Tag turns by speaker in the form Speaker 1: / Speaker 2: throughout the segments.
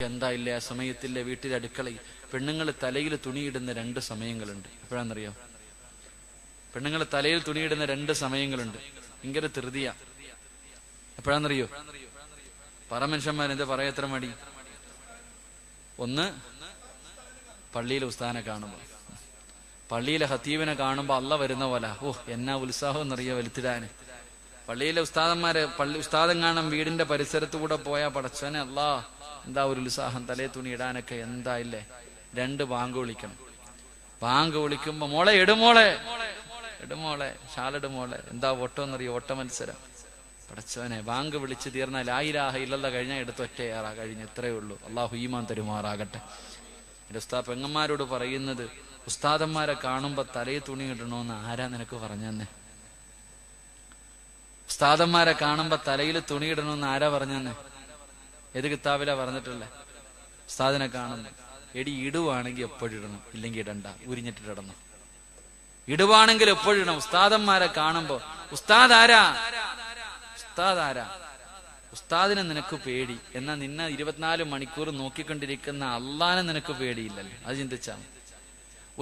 Speaker 1: നമുക്ക് എന്താ ഇല്ലേ ആ സമയത്തില്ലേ വീട്ടിലെ അടുക്കളയിൽ പെണ്ണുങ്ങൾ തലയിൽ തുണിയിടുന്ന 2 സമയങ്ങളുണ്ട്. എപ്പോഴാണെന്നറിയോ? പെണ്ണുങ്ങൾ തലയിൽ തുണിയിടുന്ന 2 സമയങ്ങളുണ്ട്. ഭയങ്കര ധൃതിയ. എപ്പോഴാണെന്നറിയോ? പറമനുഷ്യന്മാരെന്താ പറയാ എത്ര മടി? ഒന്ന്, പള്ളിയിലെ ഉസ്താദിനെ കാണുമ്പോ, പള്ളിയിലെ ഹത്തീബിനെ കാണുമ്പോ അള്ള വരുന്ന പോലെ എന്നാ ഉത്സാഹം എന്നറിയോ വലുത്തിടാന്. പള്ളിയിലെ ഉസ്താദം കാണാൻ വീടിന്റെ പരിസരത്ത് കൂടെ പോയാ പടച്ചോനെ അല്ലാ എന്താ ഒരു ഉത്സാഹം, തലേ തുണി ഇടാനൊക്കെ എന്താ ഇല്ലേ. 2 ബാങ്ക് വിളിക്കണം. ബാങ്ക് വിളിക്കുമ്പോ മോളെ എടുമോളെ ഷാലിടുമോളെ, എന്താ ഓട്ടം എന്നറിയോ? ഓട്ട മത്സരം. പടച്ചോനെ ബാങ്ക് വിളിച്ച് തീർന്നാൽ ലാ ഇലാഹ ഇല്ലല്ലാഹ് കഴിഞ്ഞാൽ എടുത്തൊറ്റയാറാ കഴിഞ്ഞു. ഇത്രയേ ഉള്ളൂ. അള്ളാഹു ഈമാൻ തരുമാറാകട്ടെ. എന്റെ ഉസ്താദ് പെങ്ങന്മാരോട് പറയുന്നത്, ഉസ്താദന്മാരെ കാണുമ്പോ തലയിൽ തുണി ഇടണോന്ന് ആരാ നിനക്ക് പറഞ്ഞെന്നെ? ഉസ്താദന്മാരെ കാണുമ്പോ തലയിൽ തുണി ഇടണമെന്ന് ആരാ പറഞ്ഞെന്നെ? ഏത് കിതാബിലാ പറഞ്ഞിട്ടുള്ളേ? ഉസ്താദിനെ കാണുന്നു, എടി ഇടുവാണെങ്കിൽ എപ്പോഴും ഇടണം, ഇല്ലെങ്കിൽ ഇടണ്ട, ഉരിഞ്ഞിട്ടിടണം. ഇടുവാണെങ്കിൽ എപ്പോഴും ഇടണം. ഉസ്താദന്മാരെ കാണുമ്പോ ഉസ്താദ് ആരാ? ഉസ്താദിനെ നിനക്ക് പേടി, എന്നാ നിന്നെ 24 മണിക്കൂർ നോക്കിക്കൊണ്ടിരിക്കുന്ന അള്ളാനെ നിനക്ക് പേടിയില്ലല്ലോ. അത് ചിന്തിച്ചാ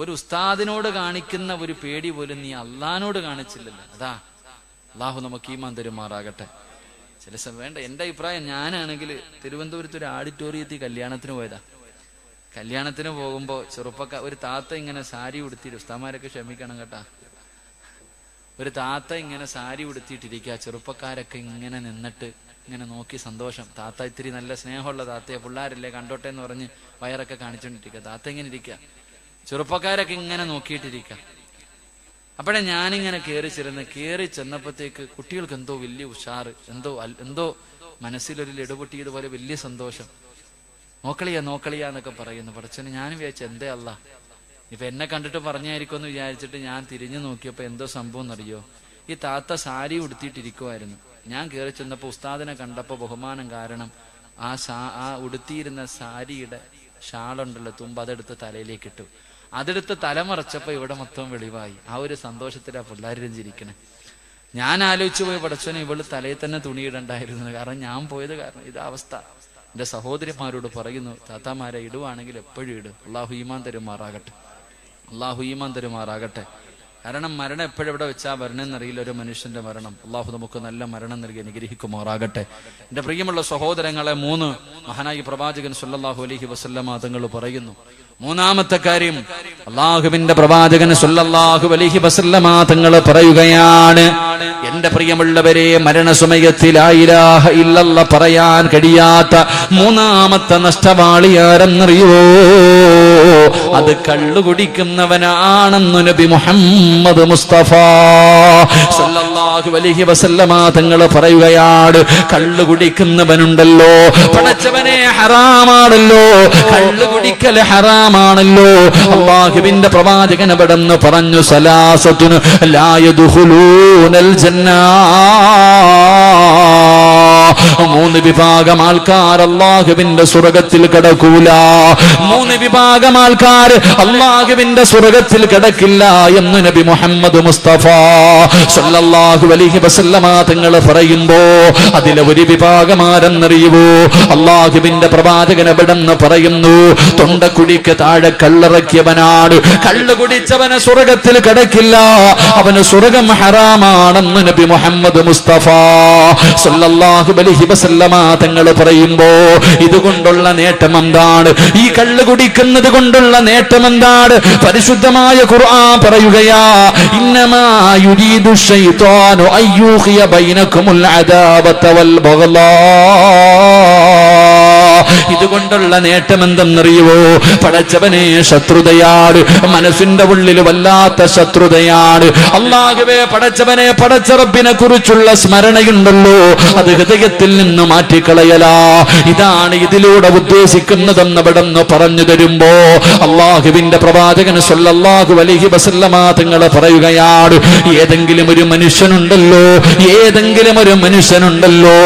Speaker 1: ഒരു ഉസ്താദിനോട് കാണിക്കുന്ന ഒരു പേടി പോലും നീ അള്ളാനോട് കാണിച്ചില്ലല്ലോ. അതാ അള്ളാഹു നമുക്ക് ഈമാൻ തരുമാറാകട്ടെ. ചില വേണ്ട. എന്റെ അഭിപ്രായം, ഞാനാണെങ്കിൽ തിരുവനന്തപുരത്ത് ഒരു ഓഡിറ്റോറിയത്തിൽ കല്യാണത്തിന് പോയതാ. കല്യാണത്തിന് പോകുമ്പോ ഒരു താത്ത ഇങ്ങനെ സാരി ഉടുത്തിട്ട്, ഉസ്താമാരൊക്കെ ക്ഷമിക്കണം കേട്ടാ, ഒരു താത്ത ഇങ്ങനെ സാരി ഉടുത്തിട്ടിരിക്കുക. ചെറുപ്പക്കാരൊക്കെ ഇങ്ങനെ നിന്നിട്ട് ഇങ്ങനെ നോക്കി സന്തോഷം. താത്ത ഇത്തിരി നല്ല സ്നേഹമുള്ള താത്തയെ, പിള്ളേരല്ലേ കണ്ടോട്ടെ എന്ന് പറഞ്ഞ് വയറൊക്കെ കാണിച്ചോണ്ടിരിക്കുക. താത്ത ഇങ്ങനെ ഇരിക്കുക, ചെറുപ്പക്കാരൊക്കെ ഇങ്ങനെ നോക്കിയിട്ടിരിക്കുക. അപ്പോഴേ ഞാനിങ്ങനെ കയറി ചെന്നപ്പോഴത്തേക്ക് കുട്ടികൾക്ക് എന്തോ വലിയ ഉഷാറ്, എന്തോ മനസ്സിലൊരു ലടുപൊട്ടിയതുപോലെ വലിയ സന്തോഷം. നോക്കളിയാന്നൊക്കെ പറയുന്നു. പടച്ചോനെ ഞാൻ വിചാരിച്ചു എന്തേ അല്ല ഇപ്പൊ എന്നെ കണ്ടിട്ട് പറഞ്ഞായിരിക്കുമെന്ന് വിചാരിച്ചിട്ട് ഞാൻ തിരിഞ്ഞു നോക്കിയപ്പോ എന്തോ സംഭവം എന്നറിയോ? ഈ താത്ത സാരി ഉടുത്തിയിട്ടിരിക്കുമായിരുന്നു. ഞാൻ കയറി ചെന്നപ്പോ ഉസ്താദിനെ കണ്ടപ്പോ ബഹുമാനം കാരണം ആ ഉടുത്തിയിരുന്ന സാരിയുടെ ഷാളുണ്ടല്ലോ തുമ്പ്, അതെടുത്ത് തലയിലേക്ക് ഇട്ടു. അതെടുത്ത് തലമറച്ചപ്പോ ഇവിടെ മൊത്തം വെളിവായി. ആ ഒരു സന്തോഷത്തിലാ പിള്ളേരും ചിരിക്കണേ. ഞാൻ ആലോചിച്ചു പോയി, പടച്ചോനെ ഇവള് തലയിൽ തന്നെ തുണിയിടണ്ടായിരുന്നു. കാരണം ഞാൻ പോയത് കാരണം ഇതാ അവസ്ഥ. എന്റെ സഹോദരിമാരോട് പറയുന്നു, താത്താമാരെ ഇടുവാണെങ്കിൽ എപ്പോഴും ഇടും. അള്ളാഹു ഈമാൻ തരുമാറാകട്ടെ. കാരണം മരണം എപ്പോഴെവിടെ വെച്ചാ വരണമെന്നറിയില്ല ഒരു മനുഷ്യന്റെ മരണം. അള്ളാഹു നമുക്ക് നല്ല മരണം നൽകി അനുഗ്രഹിക്കുമാറാകട്ടെ. എന്റെ പ്രിയമുള്ള സഹോദരങ്ങളെ, 3 മഹാനായ പ്രവാചകൻ സല്ലല്ലാഹു അലൈഹി വസല്ലമ തങ്ങൾ പറയുന്നു. 3ാമത്തെ കാര്യം, അള്ളാഹുവിന്റെ പ്രവാചകൻ സല്ലല്ലാഹു അലൈഹി വസല്ലമ തങ്ങൾ പറയുകയാണ്, എന്റെ പ്രിയമുള്ളവരെ, മരണസമയത്തിൽ ലാ ഇലാഹ ഇല്ലല്ലാഹ് പറയാൻ കഴിയാത്ത 3ാമത്തെ നഷ്ടവാളി ആരെന്നറിയോ? അത് കള്ളു കുടിക്കുന്നവനാണെന്ന് നബി മുഹമ്മദ് മുസ്തഫ സല്ലല്ലാഹു അലൈഹി വസല്ലമ തങ്ങൾ പറയുകയാണ്. കള്ളു കുടിക്കുന്നവനുണ്ടല്ലോ, പടച്ചവനെ ഹറാമാണല്ലോ, കള്ളു കുടിക്കൽ ഹറാമാണല്ലോ. അല്ലാഹുവിന്റെ പ്രവാചകൻ അവിടെന്ന് പറഞ്ഞു, സലാസത്തുൻ ലാ യദ്ഖുലൂനൽ ജന്ന, 3 വിഭാഗം ആൾക്കാർ അല്ലാഹുവിന്റെ സ്വർഗ്ഗത്തിൽ കടക്കൂല. 3 വിഭാഗം ആൾക്കാർ അല്ലാഹുവിന്റെ സ്വർഗ്ഗത്തിൽ കടക്കില്ല എന്ന് നബി മുഹമ്മദ് മുസ്തഫ സല്ലല്ലാഹു അലൈഹി വസല്ലമ തങ്ങൾ പറയുമ്പോ അതിലെ ഒരു വിഭാഗം ആരെന്നറിയുവോ? അല്ലാഹുവിന്റെ പ്രവാചകൻ അവിടെന്ന് പറയുന്നു, തൊണ്ടക്കുടിക്ക് താഴെ കള്ളിറക്കിയവനാണ്. കള്ളു കുടിച്ചവന് സ്വർഗ്ഗത്തിൽ കടക്കില്ല, അവന് സ്വർഗ്ഗം ഹറാമാണെന്ന് നബി മുഹമ്മദ് മുസ്തഫ സല്ലല്ലാഹു അലൈഹി വസല്ലമ തങ്ങൾ പറയുമ്പോ ഇതുകൊണ്ടുള്ള നേട്ടം എന്താണ്? ഈ കള്ളു കുടിക്കുന്നത് കൊണ്ടുള്ള നേട്ടം എന്താണ്? പരിശുദ്ധമായ ഖുർആൻ പറയുകയാ, ഇന്നമാ യുരീദു ശൈത്വാനു അയ്യൂഖിയ ബൈനകുമുൽ അദാവത വൽ ബഗ്ളാ. ഇതുകൊണ്ടുള്ള നേട്ടം എന്തെന്നറിയുവോ? പടച്ചവനെ, ശത്രുതയാണ്. മനസ്സിന്റെ ഉള്ളിൽ വല്ലാത്ത ശത്രുതയാണ്. അല്ലാഹുവേ, പടച്ചവനെ, പടച്ച റബ്ബിനെ കുറിച്ചുള്ള സ്മരണയുണ്ടല്ലോ, അത് ഹൃദയത്തിൽ നിന്ന് മാറ്റിക്കളയലാ. ഇതാണ് ഇതിലൂടെ ഉദ്ദേശിക്കുന്നതെന്ന് ഇവിടെന്ന് പറഞ്ഞു തരുമ്പോ അല്ലാഹുവിന്റെ പ്രവാചകൻ സല്ലല്ലാഹു അലൈഹി വസല്ലമ തങ്ങൾ പറയുകയാണ്, ഏതെങ്കിലും ഒരു മനുഷ്യനുണ്ടല്ലോ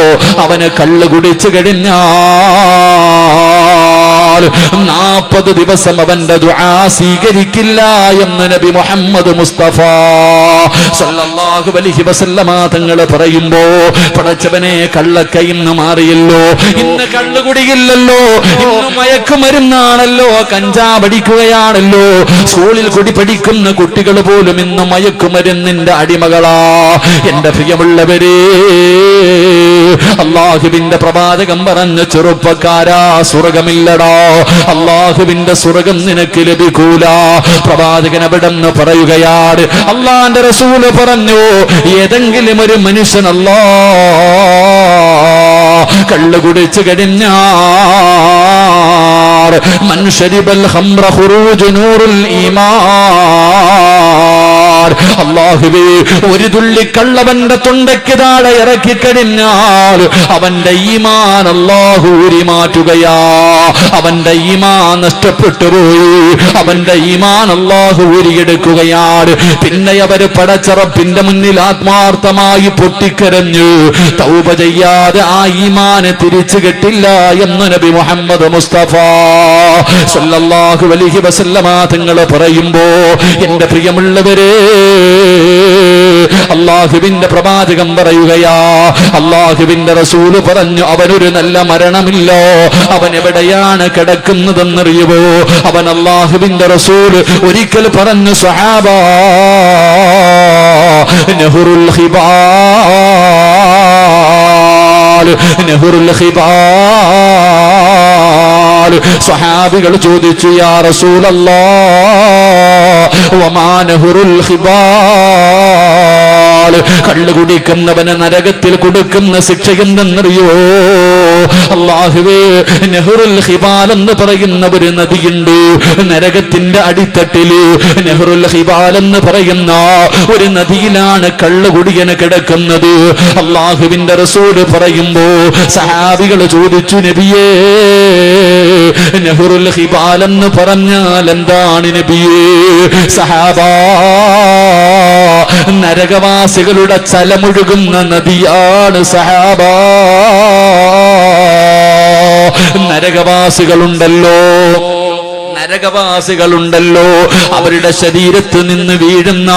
Speaker 1: അവന് കള്ളു കുടിച്ചു കഴിഞ്ഞാൽ
Speaker 2: 40 ദിവസം അവന്റെ ദുആ സ്വീകരിക്കില്ല എന്ന് നബി മുഹമ്മദ് മുസ്തഫ സല്ലല്ലാഹു അലൈഹി വസല്ലമ തങ്ങൾ പറയുമ്പോ പടച്ചവനെ കള്ളക്ക ഇന്ന് മാറിയല്ലോ, ഇന്ന് കള്ളുകുടിയില്ലല്ലോ, ഇന്ന് മയക്കുമരുന്നാണല്ലോ, കഞ്ചാവടിക്കുകയാണല്ലോ. സ്കൂളിൽ കുടി പഠിക്കുന്ന കുട്ടികൾ പോലും ഇന്ന് മയക്കുമരുന്നിന്റെ അടിമകളാ. എന്റെ പ്രിയമുള്ളവരെ, അള്ളാഹുവിന്റെ പ്രവാചകൻ പറഞ്ഞ ചെറുപ്പക്കാരാ, സ്വർഗമില്ലടാ, അള്ളാഹുവിന്റെ സ്വർഗം നിനക്ക് ലഭിക്കൂല. പ്രവാചകൻ അവിടെന്ന് പറയുകയാണ്, അള്ളാന്റെ റസൂല് പറഞ്ഞു, ഏതെങ്കിലും ഒരു മനുഷ്യൻ കള്ളു കുടിച്ചു കഴിഞ്ഞാൽ മൻ ശരിബൽ ഖംറ ഖുറൂജു നൂറുൽ ഈമാൻ, അല്ലാഹുവേ ഒരു തുള്ളി കള്ളവന്റെ തൊണ്ടയ്ക്ക് താഴെ ഇറക്കി കഴിഞ്ഞാൽ അവന്റെ ഈമാൻ അല്ലാഹു ഊരി മാറ്റുകയാ. അവന്റെ ഈമാൻ നഷ്ടപ്പെട്ടു പോയി, അവന്റെ ഈമാൻ അല്ലാഹു ഊരിയെടുക്കുകയാണ്. പിന്നെ അവര് പടച്ചറപ്പിന്റെ മുന്നിൽ ആത്മാർത്ഥമായി പൊട്ടിക്കരഞ്ഞു തൗബ ചെയ്യാതെ ആ ഈമാനെ തിരിച്ചു കിട്ടില്ല എന്ന് നബി മുഹമ്മദ് മുസ്തഫ സല്ലല്ലാഹു അലൈഹി വസല്ലമ തങ്ങൾ പറയുമ്പോ, എന്റെ പ്രിയമുള്ളവരെ, അള്ളാഹുവിന്റെ പ്രവാചകൻ പറയുകയാ, അള്ളാഹുവിന്റെ റസൂല് പറഞ്ഞു, അവനൊരു നല്ല മരണമില്ലോ. അവൻ എവിടെയാണ് കിടക്കുന്നതെന്നറിയുമോ? അവൻ അള്ളാഹുവിന്റെ റസൂല് ഒരിക്കൽ പറഞ്ഞു, സ്വഹാബാ നഹ്റുൽ ഖിബാൽ, നഹ്റുൽ ഖിബാൽ. സ്വഹാബികൾ ചോദിച്ചു, യാ റസൂലല്ലാഹ് വമാ നഹ്റുൽ ഖിബാൽ, കള്ളു കുടിക്കുന്നവന് നരകത്തിൽ കൊടുക്കുന്ന ശിക്ഷ എന്തെന്നറിയോ? അല്ലാഹുവേ, നഹ്റുൽ ഖിബാൽ എന്ന് പറയുന്ന ഒരു നദിയുണ്ട് നരകത്തിന്റെ അടിത്തട്ടില്. നഹ്റുൽ ഖിബാൽ എന്ന് പറയുന്ന ഒരു നദിയിലാണ് കള്ളുകുടിയന് കിടക്കുന്നത്. അല്ലാഹുവിന്റെ റസൂൽ പറയുമ്പോ സഹാബികൾ ചോദിച്ചു, നബിയേ, നഹ്റുൽ ഖിബാൽ എന്ന് പറഞ്ഞാൽ എന്താണ് നബിയേ? സഹാബാ, നരകവാസികളുടെ ചലമൊഴുകുന്ന നദിയാണ് സഹാബാ. നരകവാസികളുണ്ടല്ലോ, നരകവാസികളുണ്ടല്ലോ, അവരുടെ ശരീരത്ത് നിന്ന് വീഴുന്ന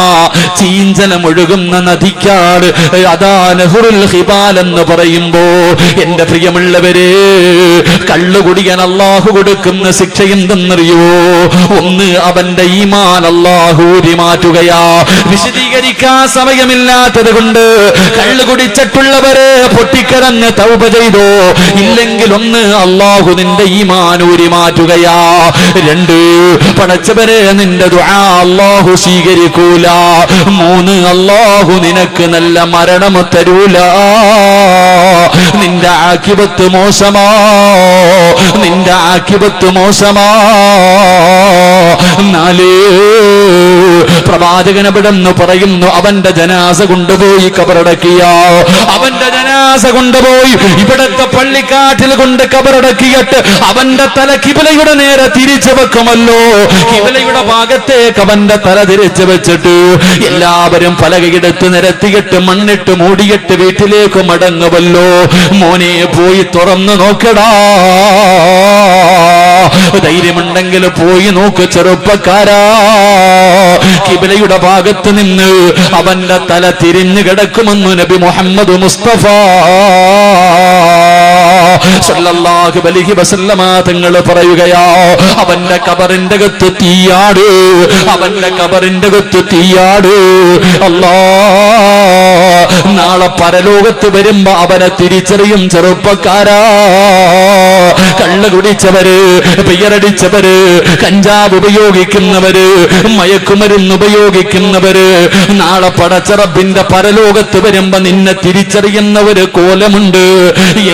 Speaker 2: ചീഞ്ചലമൊഴുകുന്ന നദിക്കാണ് അതാ നഹ്റുൽ ഖിബാൽ എന്ന് പറയുമ്പോ, എന്റെ പ്രിയമുള്ളവരെ, കള്ളുകുടിയൻ അല്ലാഹു കൊടുക്കുന്ന ശിക്ഷ എന്തെന്നറിയോ? ഒന്ന്, അവന്റെ ഈമാൻ അല്ലാഹു ഊരി മാറ്റുകയാ. വിശദീകരിക്കാൻ സമയമില്ലാത്തത് കൊണ്ട് കള്ളു കുടിച്ചിട്ടുള്ളവരെ പൊട്ടിക്കരഞ്ഞ് തൗബ ചെയ്തോ, ഇല്ലെങ്കിൽ ഒന്ന്, അല്ലാഹു നിന്റെ ഈമാൻ ഊരി മാറ്റുകയാ. രണ്ട്, പടച്ചവരെ, നിന്റെ ദുആ അല്ലാഹു സ്വീകരിക്കൂല. മൂന്ന്, അല്ലാഹു നിനക്ക് നല്ല മരണം തരൂല. നിന്റെ ആഖിബത്ത് മോശമാ, നിന്റെ ആഖിബത്ത് മോശമാ. നാല്, പ്രവാചകൻ എവിടെന്ന് പറയുന്നു, അവന്റെ ജനാസ കൊണ്ടുപോയി കബറടക്കിയ, അവന്റെ ജനാസ കൊണ്ടുപോയി ഇവിടത്തെ പള്ളിക്കാട്ടിൽ കൊണ്ട് കബറടക്കിയിട്ട് അവന്റെ തല കിബിലയുടെ നേരെ തിരിച്ചു വെക്കുമല്ലോ. കിബിലയുടെ ഭാഗത്തേക്ക് അവന്റെ തല തിരിച്ചു വെച്ചിട്ട് എല്ലാവരും പലകയെടുത്ത് നിരത്തിയിട്ട് മണ്ണിട്ട് മൂടിയിട്ട് വീട്ടിലേക്ക് മടങ്ങുമല്ലോ. മോനെ, പോയി തുറന്നു നോക്കടാ, ധൈര്യമുണ്ടെങ്കിൽ പോയി നോക്ക് ചെറുപ്പക്കാരാ. കിബിലയുടെ ഭാഗത്ത് നിന്ന് അവന്റെ തല തിരിഞ്ഞു കിടക്കുമെന്ന് നബി മുഹമ്മദ് മുസ്തഫ സല്ലല്ലാഹു അലൈഹി വസല്ലമ തങ്ങൾ പറയുകയാ, അവന്റെ കബറിന്റെ അകത്ത് തീയാട്, അവന്റെ കബറിന്റെ അകത്ത് തീയാട്. അല്ലാഹ് നാളെ പരലോകത്ത് വരുമ്പോ അവനെ തിരിച്ചറിയും ചെറുപ്പക്കാരാ. കള്ളു കുടിച്ചവര്, പിയറടിച്ചവര്, കഞ്ചാവ് ഉപയോഗിക്കുന്നവര്, മയക്കുമരുന്ന് ഉപയോഗിക്കുന്നവര് നാളെ പടച്ചറബിന്റെ പരലോകത്ത് വരുമ്പോ നിന്നെ തിരിച്ചറിയുന്ന ഒരു കോലമുണ്ട്.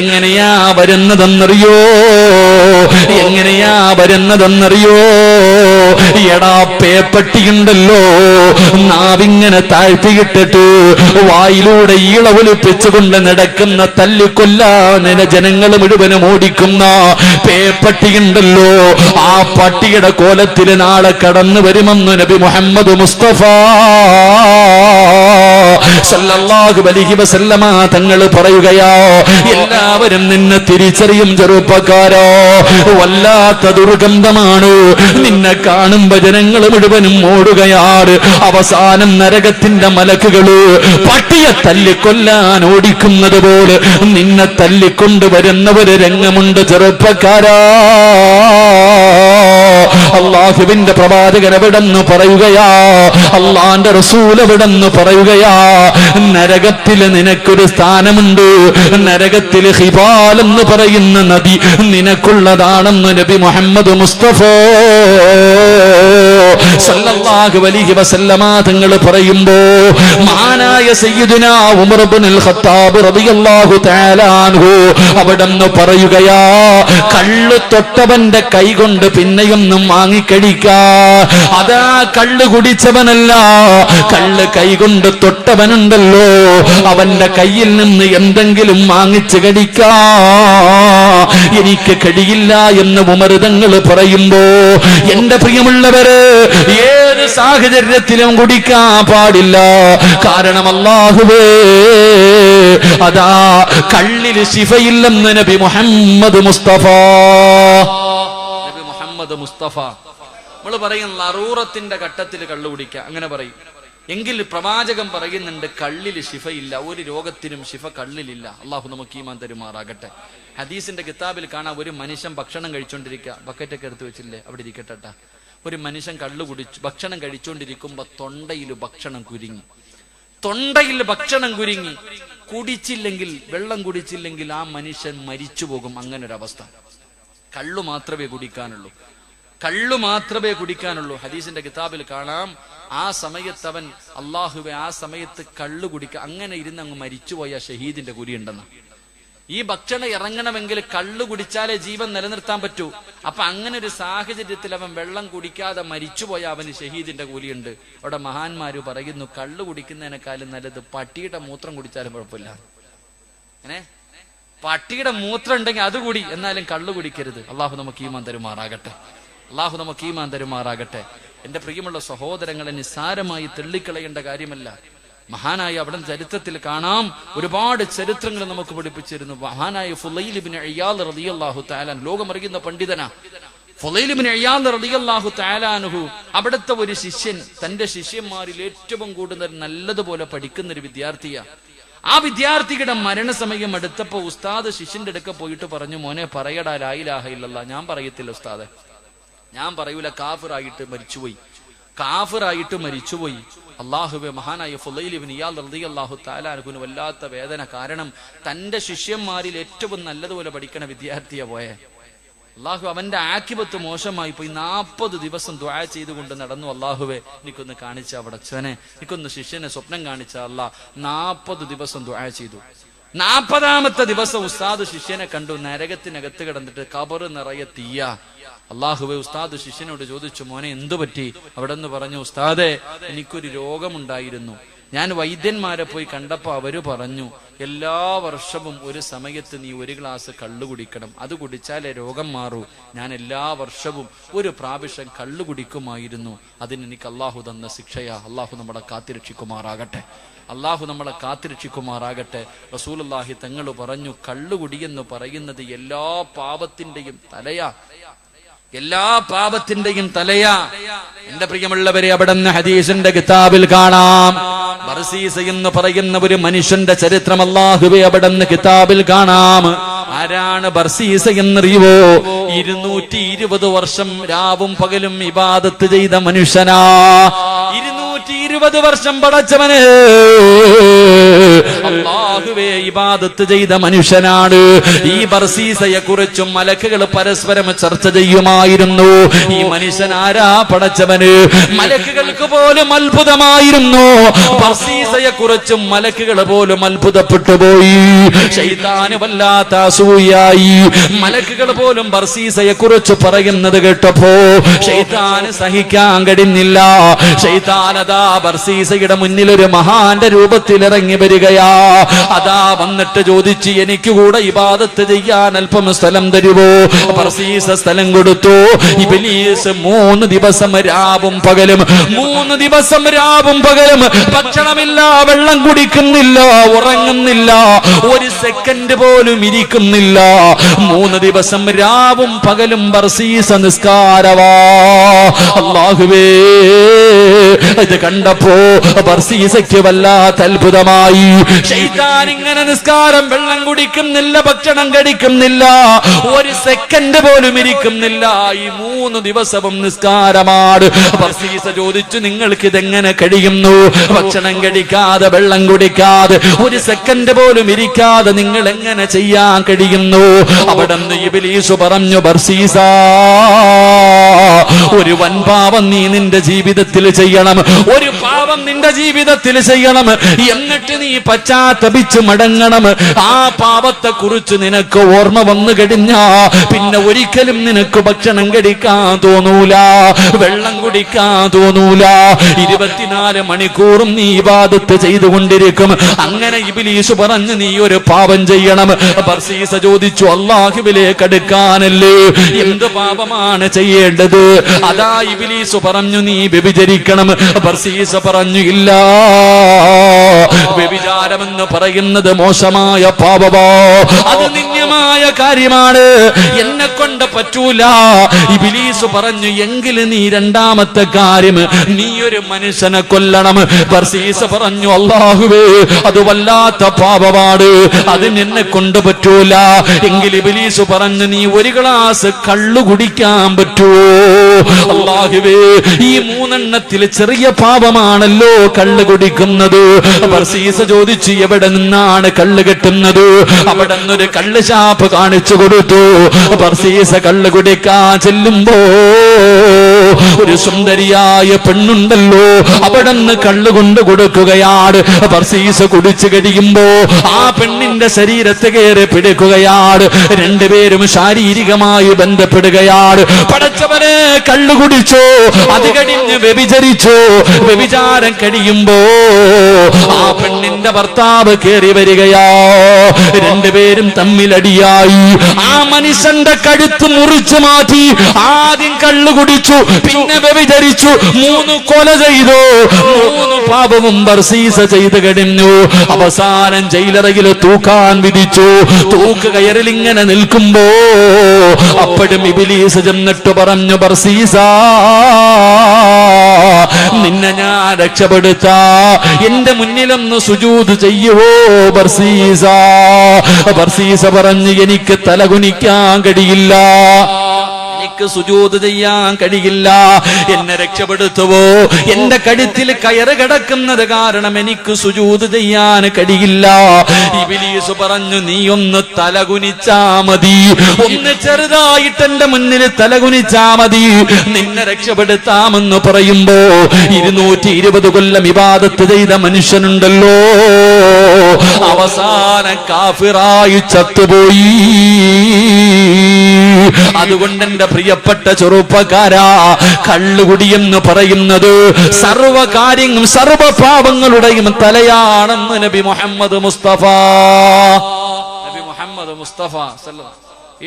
Speaker 2: എങ്ങനെയാ വരുന്നതെന്നറിയോ? എങ്ങനെയാ വരുന്നതെന്നറിയോ? എടാ പേപ്പട്ടിയുണ്ടല്ലോ, നാവിങ്ങനെ താഴ്ത്തിയിട്ടിട്ട് വായിലൂടെ ഈളവൊലിപ്പിച്ചുകൊണ്ട് നടക്കുന്ന തല്ലിക്കൊല്ലാനെ ജനങ്ങൾ മുഴുവനും ഓടിക്കുന്ന പേപ്പട്ടിയുണ്ടല്ലോ, ആ പട്ടിയുടെ കോലത്തിൽ നാളെ കടന്നു വരുമെന്ന് നബി മുഹമ്മദ് മുസ്തഫ സല്ലല്ലാഹു അലൈഹി വസല്ലമ തങ്ങൾ പറയുകയാ. എല്ലാവരും നിന്നെ തിരിച്ചറിയും ചെറുപ്പക്കാരോ, വല്ലാത്ത ദുർഗന്ധമാണ്, നിന്നെ കാണുമ്പോ ജനങ്ങൾ മുഴുവനും ഓടുകയാണ്. അവസാനം നരകത്തിന്റെ മലക്കുകള് പട്ടിയെ തല്ലിക്കൊല്ലാൻ ഓടിക്കുന്നത് പോലെ നിന്നെ തല്ലിക്കൊണ്ടുവരുന്ന ഒരു രംഗമുണ്ട് ചെറുപ്പക്കാരാ. അള്ളാഹുവിന്റെ പ്രവാചകൻ എവിടെന്ന് പറയുകയാ, അള്ളാന്റെ റസൂൽ എവിടെന്ന് പറയുകയാ, നരകത്തില് നിനക്കൊരു സ്ഥാനമുണ്ട്, നരകത്തില് ഹിബാൽ എന്ന് പറയുന്ന നദി നിനക്കുള്ളതാണെന്ന് നബി മുഹമ്മദ് മുസ്തഫ സല്ലല്ലാഹു അലൈഹി വസല്ലമ തങ്ങൾ പറയുമ്പോ മഹാനായ സയ്യിദുനാ ഉമർ ഇബ്നുൽ ഖത്താബ് റളിയല്ലാഹു തആല അൻഹു അവിടെന്ന് പറയുകയാ, കള്ള് തൊട്ടവന്റെ കൈ കൊണ്ട് പിന്നെയൊന്നും വാങ്ങിക്കഴിക്കാ. അതാ കള്ള് കുടിച്ചവനല്ല, കള്ള് കൈകൊണ്ട് തൊട്ടവനുണ്ടല്ലോ, അവന്റെ കയ്യിൽ നിന്ന് എന്തെങ്കിലും വാങ്ങിച്ചു കടിക്കാ എനിക്ക് കഴിയില്ല എന്ന് ഉമർ തങ്ങൾ പറയുമ്പോ, എന്റെ പ്രിയമുള്ളവര്, ഏത് സാഹചര്യത്തിലും കുടിക്കാൻ പാടില്ല. കാരണം അല്ലാഹുവേ, അതാ കള്ളിൽ ശിഫയില്ലെന്ന് നബി മുഹമ്മദ് മുസ്തഫ മുസ്തഫ നമ്മൾ പറയും ലറൂറത്തിന്റെ ഘട്ടത്തിൽ കള്ളു കുടിക്കുക, അങ്ങനെ പറയും. എങ്കിൽ പ്രവാചകൻ പറയുന്നുണ്ട് കള്ളിൽ ശിഫയില്ല, ഒരു രോഗത്തിനും ശിഫ കള്ളിലില്ല. അള്ളാഹു നമുക്ക് ഈമാൻ തരുമാറാകട്ടെ. ഹദീസിന്റെ കിതാബിൽ കാണാം, ഒരു മനുഷ്യൻ ഭക്ഷണം കഴിച്ചോണ്ടിരിക്കുക, ബക്കറ്റൊക്കെ എടുത്ത് വെച്ചില്ലേ അവിടെ ഇരിക്കട്ടെ, ഒരു മനുഷ്യൻ കള്ളു കുടിച്ചു ഭക്ഷണം കഴിച്ചോണ്ടിരിക്കുമ്പോ തൊണ്ടയിൽ ഭക്ഷണം കുരുങ്ങി, തൊണ്ടയിൽ ഭക്ഷണം കുരുങ്ങി, കുടിച്ചില്ലെങ്കിൽ, വെള്ളം കുടിച്ചില്ലെങ്കിൽ ആ മനുഷ്യൻ മരിച്ചു പോകും. അങ്ങനൊരവസ്ഥ. കള്ളു മാത്രമേ കുടിക്കാനുള്ളൂ, കള്ളു മാത്രമേ കുടിക്കാനുള്ളൂ. ഹദീസിന്റെ കിതാബിൽ കാണാം, ആ സമയത്ത് അവൻ അള്ളാഹുവെ, ആ സമയത്ത് കള്ളു കുടിക്കുക, അങ്ങനെ ഇരുന്ന് അങ്ങ് മരിച്ചുപോയ ഷഹീദിന്റെ കൂലിയുണ്ടെന്ന്. ഈ ഭക്ഷണം ഇറങ്ങണമെങ്കിൽ കള്ളു കുടിച്ചാലേ ജീവൻ നിലനിർത്താൻ പറ്റൂ. അപ്പൊ അങ്ങനെ ഒരു സാഹചര്യത്തിൽ അവൻ വെള്ളം കുടിക്കാതെ മരിച്ചുപോയ അവന് ഷഹീദിന്റെ കൂലിയുണ്ട്. അവിടെ മഹാന്മാര് പറയുന്നു, കള്ളു കുടിക്കുന്നതിനേക്കാളും നല്ലത് പട്ടിയുടെ മൂത്രം കുടിച്ചാലും കുഴപ്പമില്ല. അങ്ങനെ പട്ടിയുടെ മൂത്രം ഉണ്ടെങ്കിൽ അത് കൂടി, എന്നാലും കള്ളു കുടിക്കരുത്. അള്ളാഹു നമുക്ക് ഈമാൻ തരുമാറാകട്ടെ, അള്ളാഹു നമുക്ക് ഈമാൻ തരുമാറാകട്ടെ. എന്റെ പ്രിയമുള്ള സഹോദരങ്ങളെ, നിസ്സാരമായി തള്ളിക്കളയേണ്ട കാര്യമല്ല. മഹാനായ അവിടെ ചരിത്രത്തിൽ കാണാം, ഒരുപാട് ചരിത്രങ്ങൾ നമുക്ക് പഠിപ്പിച്ചിരുന്നു. മഹാനായ ഫുളൈൽ ഇബ്നു ഇയാദ് റളിയല്ലാഹു തആല, ലോകമറിയുന്ന പണ്ഡിതനാ ഫുളൈൽ ഇബ്നു ഇയാദ് റളിയല്ലാഹു തആല അൻഹു, അവിടുത്തെ ഒരു ശിഷ്യൻ, തന്റെ ശിഷ്യന്മാരിൽ ഏറ്റവും കൂടുതൽ നല്ലതുപോലെ പഠിക്കുന്ന ഒരു വിദ്യാർത്ഥിയാ. ആ വിദ്യാർത്ഥിയുടെ മരണസമയം അടുത്തപ്പോ ഉസ്താദ് ശിഷ്യന്റെ അടുക്ക പോയിട്ട് പറഞ്ഞു, മോനെ പറയടാ ലാ ഇലാഹ ഇല്ലല്ലാഹ്. ഞാൻ പറയത്തില്ല ഉസ്താദെ, ഞാൻ പറയൂല, കാഫിറായിട്ട് മരിച്ചുപോയി, കാഫിറായിട്ട് മരിച്ചുപോയി. അള്ളാഹുവെ, മഹാനായ ഫുളൈൽ ഇബ്നു ഇയാദ് റളിയല്ലാഹു തആല അൻഹുവിന് വല്ലാത്ത വേദന. കാരണം തന്റെ ശിഷ്യന്മാരിൽ ഏറ്റവും നല്ലതുപോലെ പഠിക്കണ വിദ്യാർത്ഥിയാ പോയെ. അള്ളാഹു അവന്റെ ആക്കിബത്ത് മോശമായി പോയി. 40 ദിവസം ദുആ ചെയ്തുകൊണ്ട് നടന്നു. അള്ളാഹുവെ, എനിക്കൊന്ന് കാണിച്ച അവിടച്ചനെ, എനിക്കൊന്ന് ശിഷ്യനെ സ്വപ്നം കാണിച്ച അല്ലാ. 40 ദിവസം ദുആ ചെയ്തു. 40ാമത്തെ ദിവസം ഉസ്താദ് ശിഷ്യനെ കണ്ടു, നരകത്തിനകത്ത് കിടന്നിട്ട് ഖബറ് നിറയെ തീയ. അള്ളാഹുവെ, ഉസ്താദ് ശിഷ്യനോട് ചോദിച്ചു, മോനെ എന്തു പറ്റി? അവിടെ നിന്ന് പറഞ്ഞു, ഉസ്താദെ, എനിക്കൊരു രോഗമുണ്ടായിരുന്നു. ഞാൻ വൈദ്യന്മാരെ പോയി കണ്ടപ്പോ അവര് പറഞ്ഞു, എല്ലാ വർഷവും ഒരു സമയത്ത് നീ 1 ഗ്ലാസ് കള്ളു കുടിക്കണം, അത് കുടിച്ചാലേ രോഗം മാറൂ. ഞാൻ എല്ലാ വർഷവും ഒരു പ്രാവശ്യം കള്ളു കുടിക്കുമായിരുന്നു. അതിനെനിക്ക് അള്ളാഹു തന്ന ശിക്ഷയാ. അള്ളാഹു നമ്മളെ കാത്തിരക്ഷിക്കുമാറാകട്ടെ, അള്ളാഹു നമ്മളെ കാത്തിരക്ഷിക്കുമാറാകട്ടെ. റസൂലുള്ളാഹി തങ്ങൾ പറഞ്ഞു, കള്ളുകുടിയെന്ന് പറയുന്നത് എല്ലാ പാപത്തിന്റെയും തലയാ, എല്ലാ പാപത്തിന്റെയും തലയാ. എന്റെ പ്രിയമുള്ളവരെ, അവിടുന്ന് ഹദീസിന്റെ കിതാബിൽ കാണാം, ബർസീസ എന്ന് പറയുന്ന ഒരു മനുഷ്യന്റെ ചരിത്രം അല്ലാഹുവേ അവിടുന്ന് കിതാബിൽ കാണാം. ആരാണ് ബർസീസ എന്നറിയുവോ? 220 വർഷം രാവും പകലും ഇബാദത്ത് ചെയ്ത മനുഷ്യനാ. 220 70 വർഷം പടച്ചവന് അല്ലാഹുവേ ഇബാദത്ത് ചെയ്ത മനുഷ്യനാണ്. ഈ ബർസീസയെ കുറിച്ചും മലക്കുകൾ പരസ്പരം ചർച്ച ചെയ്യുമായിരുന്നു. ഈ മനുഷ്യൻ ആരാ പടച്ചവന്? മലക്കുകൾക്ക് പോലും അത്ഭുതമായിരുന്നു. ബർസീസയെ കുറിച്ചും മലക്കുകൾ പോലും അത്ഭുതപ്പെട്ടു പോയി. ശൈത്താന് വല്ലാത്ത അസൂയായി. മലക്കുകൾ പോലും ബർസീസയെ കുറിച്ച് പറയുന്നത് കേട്ടപ്പോ ശൈത്താന് സഹിക്കാൻ കഴിഞ്ഞില്ല. ശൈത്താൻ അതാ ബർസീസയുടെ മുന്നിൽ ഒരു മഹാന്റെ രൂപത്തിൽ ഇറങ്ങി വരികയാ. അതാ വന്നിട്ട് ചോദിച്ചു, എനിക്ക് കൂടെ ഇബാദത്ത് ചെയ്യാൻ അല്പം സ്ഥലം തരുവോ? ബർസീസ സ്ഥലം കൊടുത്തു. ഇബ്ലീസ് 3 ദിവസം രാവും പകലും 3 ദിവസം രാവും പകലും ഭക്ഷണമില്ല, വെള്ളം കുടിക്കുന്നില്ല, ഉറങ്ങുന്നില്ല, ഒരു സെക്കൻഡ് പോലും ഇരിക്കുന്നില്ല. 3 ദിവസം രാവും പകലും ബർസീസ നിസ്കാരവാ. അല്ലാഹുവേ, ഇത് കണ്ടപ്പോ ബർസീസയ്ക്ക് വല്ലാത്ത അത്ഭുതമായി. ശൈത്താൻ ഇങ്ങനെ നിസ്കാരം, വെള്ളം കുടിക്കുന്നില്ല, ഭക്ഷണം കഴിക്കുന്നില്ല, ഒരു സെക്കൻഡ് പോലും ഇരിക്കുന്നില്ല. ഈ 3 ദിവസവും നിസ്കാരമാണ്. ബർസീസ ചോദിച്ചു, നിങ്ങൾക്ക് ഇതെങ്ങനെ കഴിയുന്നു? ഭക്ഷണം കഴിക്കാതെ, വെള്ളം കുടിക്കാതെ, ഒരു സെക്കൻഡ് പോലും ഇരിക്കാതെ നിങ്ങൾ എങ്ങനെ ചെയ്യാൻ കഴിയുന്നു? അവിടെ നിന്ന് ഇബ്ലീസ് പറഞ്ഞു, ബർസീസ, ഒരു വൻപാപം നീ നിന്റെ ജീവിതത്തിൽ ചെയ്യണം. ഒരു പാപം നിന്റെ ജീവിതത്തിൽ ചെയ്യണം. എന്നിട്ട് നീ പശ്ചാത്തപിച്ച് മടങ്ങണം. ആ പാപത്തെ കുറിച്ച് നിനക്ക് ഓർമ്മ വന്നു കഴിഞ്ഞാ പിന്നെ ഒരിക്കലും നിനക്ക് ഭക്ഷണം കഴിക്കാൻ തോന്നൂല, വെള്ളം കുടിക്കാൻ തോന്നൂല. 24 മണിക്കൂറും നീ ഇബാദത്ത് ചെയ്തുകൊണ്ടിരിക്കും. അങ്ങനെ ഇബ്ലീസ് പറഞ്ഞു, നീ ഒരു പാപം ചെയ്യണം. ബർസീസ ചോദിച്ചു, അല്ലാഹുവിലേക്ക് അടുക്കാനല്ലേ, എന്ത് പാപമാണ് ചെയ്യേണ്ടത്? അതാ ഇബ്ലീസ് പറഞ്ഞു, നീ വ്യഭിചരിക്കണം. ബർസീസ പറഞ്ഞു, ഇല്ല, വ്യഭിചാരമെന്ന് പറയുന്നത് മോശമായ പാപമോ, അത് നിന്ദ്യമായ കാര്യമാണ്, എന്നെ കൊണ്ട് പറ്റൂല. ഇബ്ലീസ് പറഞ്ഞു, എങ്കിൽ നീ രണ്ടാമത്തെ കാര്യം, നീ ഒരു മനുഷ്യനെ കൊല്ലണം. ബർസീസ പറഞ്ഞു, അല്ലാഹുവേ, അത് വല്ലാത്ത പാപമാണ്, അത് നിന്നെ കൊണ്ട് പറ്റൂല. എങ്കിൽ ഇബ്ലീസ് പറഞ്ഞു, നീ ഒരു ഗ്ലാസ് കള്ളു കുടിക്കാൻ പറ്റുമോ? അല്ലാഹുവേ, ഈ 3 എണ്ണത്തിൽ ചെറിയ പാപമാണല്ലോ കള്ളു കുടിക്കുന്നത്. ബർസീസ ചോദിച്ചു, എവിടെ നിന്നാണ് കള്ള് കിട്ടുന്നത്? അവിടെ നിന്നൊരു കള്ള് ഷാപ്പ് കാണിച്ചു കൊടുത്തു. ബർസീസ കള്ള് കുടിക്കാൻ ചെല്ലുമ്പോ ഒരു സുന്ദരിയായ പെണ്ണുണ്ടല്ലോ, അവിടെ നിന്ന് കള്ള് കൊണ്ട് കൊടുക്കുകയാണ്. ബർസീസ കുടിച്ചു കഴിയുമ്പോ ആ പെണ്ണിന്റെ ശരീരത്തെ കയറി പിടിക്കുകയാണ്. രണ്ടുപേരും ശാരീരികമായി ബന്ധപ്പെടുകയാണ്. പടച്ചവനെ, കള്ളു കുടിച്ചോ, അത് കഴിഞ്ഞ് വ്യഭിചരിച്ചോ. വ്യഭിചാരം കഴിയുമ്പോ ആ പെണ്ണിന്റെ ഭർത്താവ് കയറി വരികയാ. രണ്ടുപേരും തമ്മിലടിയായി. ആ മനുഷ്യന്റെ കഴുത്ത് മുറിച്ചു മാറ്റി. ആദ്യം കള്ളു കുടിച്ചു, പിന്നെ വ്യഭിചരിച്ചു, 3 കൊല ചെയ്തു. 3 പാപവും ബർസീസ ചെയ്ത് കഴിഞ്ഞു. അവസാനം ജയിലറയിൽ തൂക്കാൻ വിധിച്ചു. തൂക്ക് കയറിൽ ഇങ്ങനെ നിൽക്കുമ്പോ അപ്പോഴും ഇബ്ലീസ് ചെന്നിട്ട് പറഞ്ഞു, ബർസീസ, നിന്നെ ഞാൻ രക്ഷപ്പെടുത്താ, എന്റെ മുന്നിലൊന്ന് സുജൂദ് ചെയ്യുവോ ബർസീസ? ബർസീസ പറഞ്ഞു, എനിക്ക് തലകുനിക്കാൻ കഴിയില്ല, എനിക്ക് സുജൂദ് ചെയ്യാൻ കഴിയില്ല, എന്നെ രക്ഷപ്പെടുത്തുവോ? എന്റെ കഴുത്തിൽ കയറ് കിടക്കുന്നത് കാരണം എനിക്ക് സുജൂദ് ചെയ്യാൻ കഴിയില്ല. ഇബ്ലീസ് പറഞ്ഞു, നീ ഒന്ന് തലകുനിച്ചാ മതി, ഒന്ന് ചെറുതായിട്ട് എന്റെ മുന്നിൽ തലകുനിച്ചാ മതി, നിന്നെ രക്ഷപ്പെടുത്താമെന്ന് പറയുമ്പോ 220 കൊല്ലം ഇബാദത്ത് ചെയ്ത മനുഷ്യനുണ്ടല്ലോ, അവസാനം കാഫിറായി ചത്തുപോയി. അതുകൊണ്ട് എന്റെ പ്രിയപ്പെട്ട ചെറുപ്പക്കാരാ, കള്ളുകുടി എന്ന് പറയുന്നത് സർവകാര്യങ്ങളും സർവപാപങ്ങളുടെയും തലയാണെന്ന് നബി മുഹമ്മദ് മുസ്തഫ. നബി മുഹമ്മദ് മുസ്തഫ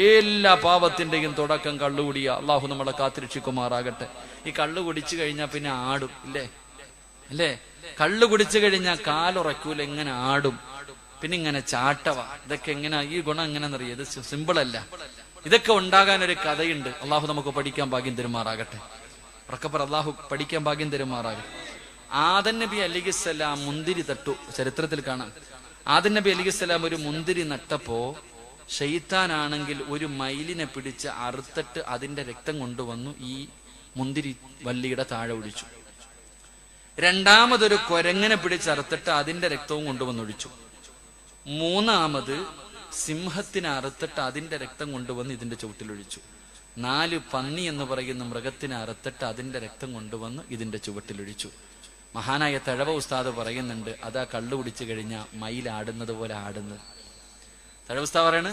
Speaker 2: എല്ലാ പാപത്തിന്റെയും തുടക്കം കള്ളുകുടിയാ. അള്ളാഹു നമ്മളെ കാത്തിരക്ഷിക്കുമാറാകട്ടെ. ഈ കള്ളു കുടിച്ചു കഴിഞ്ഞാൽ പിന്നെ ആടും, അല്ലേ? കള്ളു കുടിച്ചു കഴിഞ്ഞാൽ കാലുറക്കൂല, എങ്ങനെ ആടും, പിന്നെ ഇങ്ങനെ ചാട്ടവ. ഇതൊക്കെ എങ്ങനെ, ഈ ഗുണം എങ്ങനെയെന്നറിയാം? ഇത് സിമ്പിൾ അല്ല. ഇതൊക്കെ ഉണ്ടാകാൻ ഒരു കഥയുണ്ട്. അള്ളാഹു നമുക്ക് പഠിക്കാൻ ഭാഗ്യം തരുമാറാകട്ടെ. ഉറക്കപ്പറ, അള്ളാഹു പഠിക്കാൻ ഭാഗ്യം തരുമാറാകട്ടെ. ആദം നബി അലൈഹിസ്സലാം മുന്തിരി തട്ടു, ചരിത്രത്തിൽ കാണാം. ആദം നബി അലൈഹിസ്സലാം ഒരു മുന്തിരി നട്ടപ്പോ ശൈത്താനാണെങ്കിൽ ഒരു മയിലിനെ പിടിച്ച് അറുത്തിട്ട് അതിന്റെ രക്തം കൊണ്ടുവന്നു ഈ മുന്തിരി വള്ളിയുടെ താഴെ ഒഴിച്ചു.
Speaker 1: രണ്ടാമതൊരു കുരങ്ങനെ പിടിച്ചറുത്തിട്ട് അതിന്റെ രക്തവും കൊണ്ടുവന്നൊഴിച്ചു. മൂന്നാമത് സിംഹത്തിനെ അറുത്തിട്ട് അതിന്റെ രക്തം കൊണ്ടുവന്ന് ഇതിന്റെ ചുവട്ടിലൊഴിച്ചു. 4 പന്നി എന്ന് പറയുന്ന മൃഗത്തിനെ അറുത്തിട്ട് അതിന്റെ രക്തം കൊണ്ടുവന്ന് ഇതിന്റെ ചുവട്ടിലൊഴിച്ചു. മഹാനായ തഴവ ഉസ്താദ് പറയുന്നുണ്ട്, അതാ കള്ളു കുടിച്ചു കഴിഞ്ഞാൽ മയിലാടുന്നത് പോലെ ആടുന്നത്. തഴവ ഉസ്താദ് പറയണ്,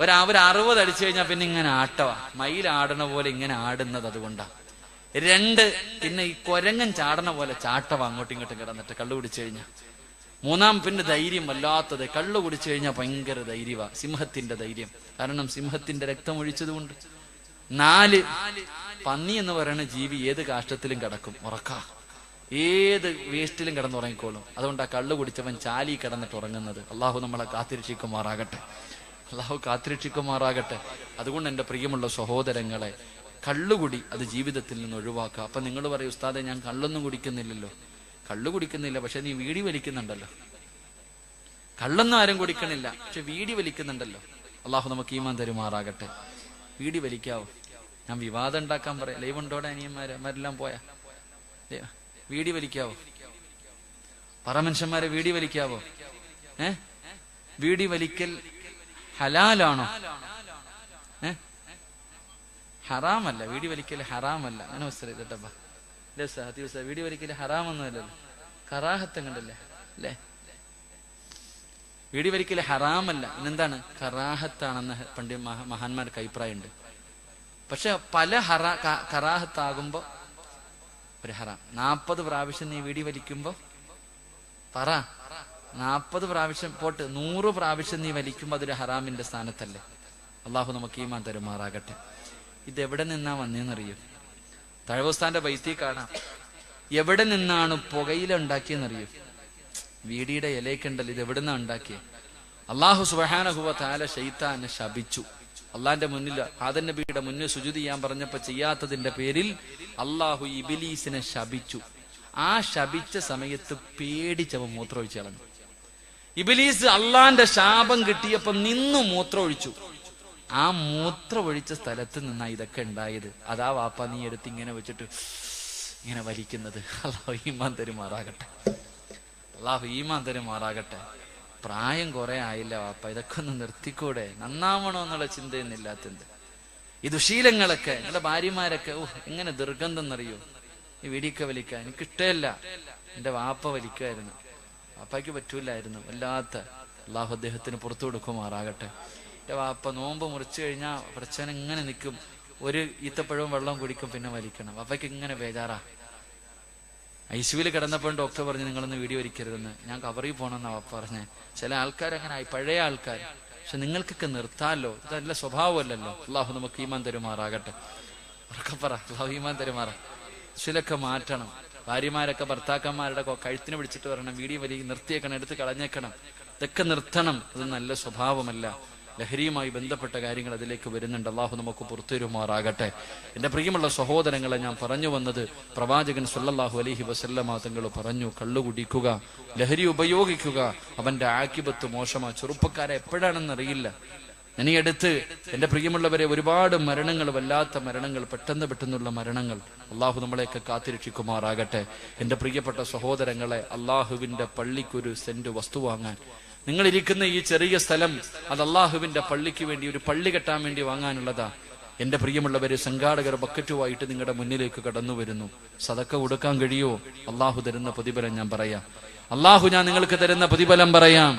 Speaker 1: ഒരു 60 അടിച്ചു കഴിഞ്ഞാൽ പിന്നെ ഇങ്ങനെ ആട്ടവാ, മയിലാടണ പോലെ ഇങ്ങനെ ആടുന്നത് അതുകൊണ്ടാ. 2 പിന്നെ ഈ കൊരങ്ങൻ ചാടണ പോലെ ചാട്ടവാ അങ്ങോട്ടും ഇങ്ങോട്ടും കിടന്നിട്ട് കള്ളു കുടിച്ചു കഴിഞ്ഞാൽ. 3 പിന്നെ ധൈര്യം വല്ലാത്തത്, കള്ളു കുടിച്ചു കഴിഞ്ഞാൽ ഭയങ്കര ധൈര്യവാ, സിംഹത്തിന്റെ ധൈര്യം, കാരണം സിംഹത്തിന്റെ രക്തം ഒഴിച്ചതുകൊണ്ട്. 4 പന്നി എന്ന് പറയുന്ന ജീവി ഏത് കാഷ്ടത്തിലും കിടക്കും, ഉറക്കാ, ഏത് വേസ്റ്റിലും കിടന്നുറങ്ങിക്കോളും. അതുകൊണ്ടാ കള്ളു കുടിച്ചവൻ ചാലി കിടന്നിട്ട് ഉറങ്ങുന്നത്. അള്ളാഹു നമ്മളെ കാത്തിരക്ഷിക്കുമാറാകട്ടെ, അള്ളാഹു കാത്തിരക്ഷിക്കുമാറാകട്ടെ. അതുകൊണ്ട് എൻ്റെ പ്രിയമുള്ള സഹോദരങ്ങളെ, കള്ളുകുടി അത് ജീവിതത്തിൽ നിന്ന് ഒഴിവാക്കുക. അപ്പൊ നിങ്ങൾ പറയും, ഉസ്താദെ ഞാൻ കള്ളൊന്നും കുടിക്കുന്നില്ലല്ലോ. കള്ളു കുടിക്കുന്നില്ല, പക്ഷെ നീ വീടി വലിക്കുന്നുണ്ടല്ലോ. കള്ളൊന്നും ആരും കുടിക്കണില്ല, പക്ഷെ വീടി വലിക്കുന്നുണ്ടല്ലോ. അള്ളാഹു നമുക്ക് ഈമാൻ തരുമാറാകട്ടെ. വീടി വലിക്കാവോ? ഞാൻ വിവാദം ഉണ്ടാക്കാൻ പറയാം. ലൈവ് ഉണ്ടോടെ അനിയന്മാരെല്ലാം പോയാ വീടി വലിക്കാവോ? പറ മനുഷ്യന്മാരെ, വീടി വലിക്കാവോ? വീടി വലിക്കൽ ഹലാലാണോ? ഹറാമല്ല. വീടി വലിക്കൽ ഹറാമല്ല. അങ്ങനെ കേട്ടപ്പാ വീടി വലിക്കൽ ഹറാമൊന്നുമല്ലല്ലോ, കറാഹത്ത് കണ്ടല്ലേ അല്ലേ? വീടി വലിക്കൽ ഹറാമല്ല, ഇന്നെന്താണ് കറാഹത്താണെന്ന് പണ്ട് മഹാന്മാർക്ക് അഭിപ്രായമുണ്ട്. പക്ഷെ പല കറാഹത്താകുമ്പോ ഒരു ഹറാം. 40 പ്രാവശ്യം നീ വീടി വലിക്കുമ്പോ പറ, 40 പ്രാവശ്യം പോട്ട് 100 പ്രാവശ്യം നീ വലിക്കുമ്പോ അതൊരു ഹറാമിന്റെ സ്ഥാനത്തല്ലേ? അള്ളാഹു നമുക്ക് ഈമാൻ തരുമാറാകട്ടെ. ഇതെവിടെ നിന്നാ വന്നേന്നറിയോ? തഴവസ്ഥാന്റെ ബൈത്തി കാണാം. എവിടെ നിന്നാണ് പുകയില ഉണ്ടാക്കിയെന്നറിയോ? വീടിയുടെ ഇലയ്ക്കുണ്ടല്ലോ, ഇത് എവിടെ നിന്നാ ഉണ്ടാക്കിയത്? അള്ളാഹു സുബ്ഹാനഹു വ തആല ശൈത്താനെ ശപിച്ചു. അള്ളാന്റെ മുന്നിൽ, ആദം നബിയുടെ മുന്നിൽ സുജൂദ് ചെയ്യാൻ പറഞ്ഞപ്പോ ചെയ്യാത്തതിന്റെ പേരിൽ അള്ളാഹു ഇബ്ലീസിനെ ശപിച്ചു. ആ ശപിച്ച സമയത്ത് പേടിച്ചവ മൂത്രമൊഴിച്ചു കളഞ്ഞു. ഇബ്ലീസ് അള്ളാന്റെ ശാപം കിട്ടിയപ്പോ നിന്നു മൂത്രമൊഴിച്ചു. ആ മൂത്രമൊഴിച്ച സ്ഥലത്ത് നിന്നാ ഇതൊക്കെ ഉണ്ടായത്. അതാ വാപ്പ നീ എടുത്ത് ഇങ്ങനെ വെച്ചിട്ട് ഇങ്ങനെ വലിക്കുന്നത്. അള്ളാഹു ഈമാൻ തരുമാറാകട്ടെ, അള്ളാഹു ഈമാൻ തരുമാറാകട്ടെ. പ്രായം കുറെ ആയില്ല വാപ്പ, ഇതൊക്കെ ഒന്ന് നിർത്തിക്കൂടെ? നന്നാവണോ എന്നുള്ള ചിന്തയൊന്നും ഇല്ലാത്തത്. ഈ ദുശീലങ്ങളൊക്കെ നിങ്ങളുടെ ഭാര്യമാരൊക്കെ എങ്ങനെ ദുർഗന്ധം എന്നറിയോ? ഈ വീടിയൊക്കെ വലിക്കാൻ എനിക്കിഷ്ടമല്ല. എന്റെ വാപ്പ വലിക്കുമായിരുന്നു, വാപ്പയ്ക്ക് പറ്റൂലായിരുന്നു, വല്ലാത്ത. അള്ളാഹു അദ്ദേഹത്തിന് പുറത്തു കൊടുക്കുമാറാകട്ടെ. എന്റെ വാപ്പ നോമ്പ് മുറിച്ചു കഴിഞ്ഞാൽ പ്രശ്നം ഇങ്ങനെ നിൽക്കും, ഒരു ഈത്തപ്പഴവും വെള്ളം കുടിക്കും, പിന്നെ വലിക്കണം. വാപ്പയ്ക്ക് ഇങ്ങനെ ബേജാറാ. ഐസിയുവിൽ കിടന്നപ്പോൾ ഡോക്ടർ പറഞ്ഞു നിങ്ങളൊന്ന് വീഡിയോ വലിക്കരുതെന്ന്. ഞാൻ കവറിൽ പോകണമെന്നാ വാപ്പ പറഞ്ഞേ. ചില ആൾക്കാരങ്ങനെ ആയി, പഴയ ആൾക്കാർ. പക്ഷെ നിങ്ങൾക്കൊക്കെ നിർത്താമല്ലോ, ഇത് നല്ല സ്വഭാവമല്ലല്ലോ. അള്ളാഹു നമുക്ക് ഈമാൻ തരുമാറാകട്ടെ. ഉറക്കപ്പറ, അള്ളാഹു ഈമാൻ തരുമാറാ. ചിലൊക്കെ മാറ്റണം. ഭാര്യമാരൊക്കെ ഭർത്താക്കന്മാരുടെ കഴുത്തിന് പിടിച്ചിട്ട് പറയണം വീഡിയോ വലി നിർത്തിയേക്കണം, എടുത്ത് കളഞ്ഞേക്കണം. ഇതൊക്കെ നിർത്തണം, അത് നല്ല സ്വഭാവമല്ല. ലഹരിയുമായി ബന്ധപ്പെട്ട കാര്യങ്ങൾ അതിലേക്ക് വരുന്നുണ്ട്. അള്ളാഹു നമുക്ക് പുറത്തുവരുമാറാകട്ടെ. എന്റെ പ്രിയമുള്ള സഹോദരങ്ങളെ, ഞാൻ പറഞ്ഞു വന്നത്, പ്രവാചകൻ സല്ലല്ലാഹു അലൈഹി വസല്ലമ തങ്ങൾ പറഞ്ഞു, കള്ളു കുടിക്കുക, ലഹരി ഉപയോഗിക്കുക, അവന്റെ ആക്കിബത്ത് മോശമാ. ചെറുപ്പക്കാരെ എപ്പോഴാണെന്നറിയില്ല. ഇനി അടുത്ത് എന്റെ പ്രിയമുള്ളവരെ, ഒരുപാട് മരണങ്ങൾ, വല്ലാത്ത മരണങ്ങൾ, പെട്ടെന്നുള്ള മരണങ്ങൾ. അള്ളാഹു നമ്മളെയൊക്കെ കാത്തിരക്ഷിക്കുമാറാകട്ടെ. എന്റെ പ്രിയപ്പെട്ട സഹോദരങ്ങളെ, അള്ളാഹുവിന്റെ പള്ളിക്കൊരു സെന്റ് വസ്തു വാങ്ങാൻ, നിങ്ങൾ ഇരിക്കുന്ന ഈ ചെറിയ സ്ഥലം, അത് അള്ളാഹുവിന്റെ പള്ളിക്ക് വേണ്ടി, ഒരു പള്ളി കെട്ടാൻ വേണ്ടി വാങ്ങാനുള്ളതാ. എന്റെ പ്രിയമുള്ളവര്, സംഘാടകർ ബക്കറ്റുമായിട്ട് നിങ്ങളുടെ മുന്നിലേക്ക് കടന്നു വരുന്നു. സദക്ക കൊടുക്കാൻ കഴിയുമോ? അള്ളാഹു തരുന്ന പ്രതിഫലം ഞാൻ പറയാം. അള്ളാഹു ഞാൻ നിങ്ങൾക്ക് തരുന്ന പ്രതിഫലം പറയാം.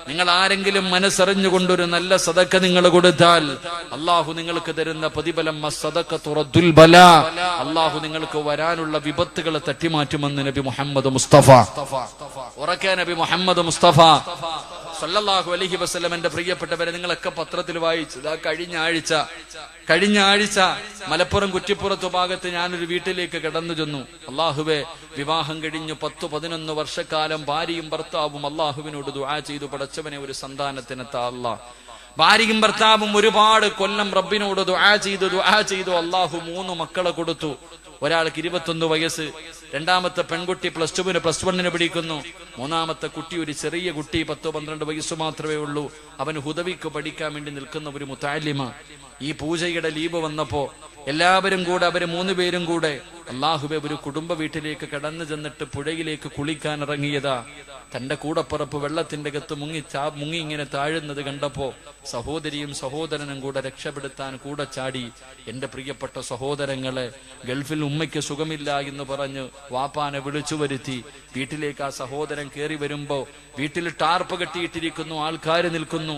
Speaker 1: നിങ്ങൾ ആരെങ്കിലും മനസ്സറിഞ്ഞുകൊണ്ടൊരു നല്ല സദക്ക നിങ്ങൾ കൊടുത്താൽ അള്ളാഹു നിങ്ങൾക്ക് തരുന്ന പ്രതിഫലം അള്ളാഹു നിങ്ങൾക്ക് വരാനുള്ള വിപത്തുകളെ തട്ടിമാറ്റുമെന്ന് നബി മുഹമ്മദ് മുസ്തഫ. ഉറക്കെ നബി മുഹമ്മദ് മുസ്തഫ സല്ലല്ലാഹു അലൈഹി വസല്ലം. എന്റെ പ്രിയപ്പെട്ടവരെ, നിങ്ങളൊക്കെ പത്രത്തിൽ വായിച്ചത്, കഴിഞ്ഞ ആഴ്ച മലപ്പുറം കുറ്റിപ്പുറത്തു ഭാഗത്ത് ഞാനൊരു വീട്ടിലേക്ക് കടന്നു ചെന്നു. അള്ളാഹുവെ, വിവാഹം കഴിഞ്ഞു 10-11 വർഷക്കാലം ഭാര്യയും ഭർത്താവും അള്ളാഹുവിനോട് ദുആ ചെയ്തു, പടച്ചവനെ ഒരു സന്താനത്തിനെത്താ അല്ലാ. ഭാര്യയും ഭർത്താവും ഒരുപാട് കൊല്ലം റബ്ബിനോട് ദുആ ചെയ്തു. അള്ളാഹു 3 മക്കളെ കൊടുത്തു. ഒരാൾക്ക് 21 വയസ്സ്, രണ്ടാമത്തെ പെൺകുട്ടി +2 +1 പഠിക്കുന്നു. മൂന്നാമത്തെ കുട്ടി ഒരു ചെറിയ കുട്ടി, 10-12 വയസ്സ് മാത്രമേ ഉള്ളൂ. അവന് ഹുദവിക്ക് പഠിക്കാൻ വേണ്ടി നിൽക്കുന്ന ഒരു മുതഅല്ലിമ. ഈ പൂജയുടെ ലീവ് വന്നപ്പോ എല്ലാവരും കൂടെ, അവര് 3 പേരും കൂടെ അള്ളാഹുവെ ഒരു കുടുംബ വീട്ടിലേക്ക് കടന്നു ചെന്നിട്ട് പുഴയിലേക്ക് കുളിക്കാൻ ഇറങ്ങിയതാ. തന്റെ കൂടപ്പുറപ്പ് വെള്ളത്തിന്റെ അകത്ത് മുങ്ങി ഇങ്ങനെ താഴുന്നത് കണ്ടപ്പോ സഹോദരിയും സഹോദരനും കൂടെ രക്ഷപ്പെടുത്താൻ കൂടെ ചാടി. എന്റെ പ്രിയപ്പെട്ട സഹോദരങ്ങളെ, ഗൾഫിൽ ഉമ്മയ്ക്ക് സുഖമില്ല എന്ന് പറഞ്ഞ് വാപ്പാനെ വിളിച്ചു വരുത്തി. വീട്ടിലേക്ക് ആ സഹോദരൻ കയറി വരുമ്പോ വീട്ടിൽ ടാർപ്പ് കെട്ടിയിട്ടിരിക്കുന്നു, ആൾക്കാർ നിൽക്കുന്നു.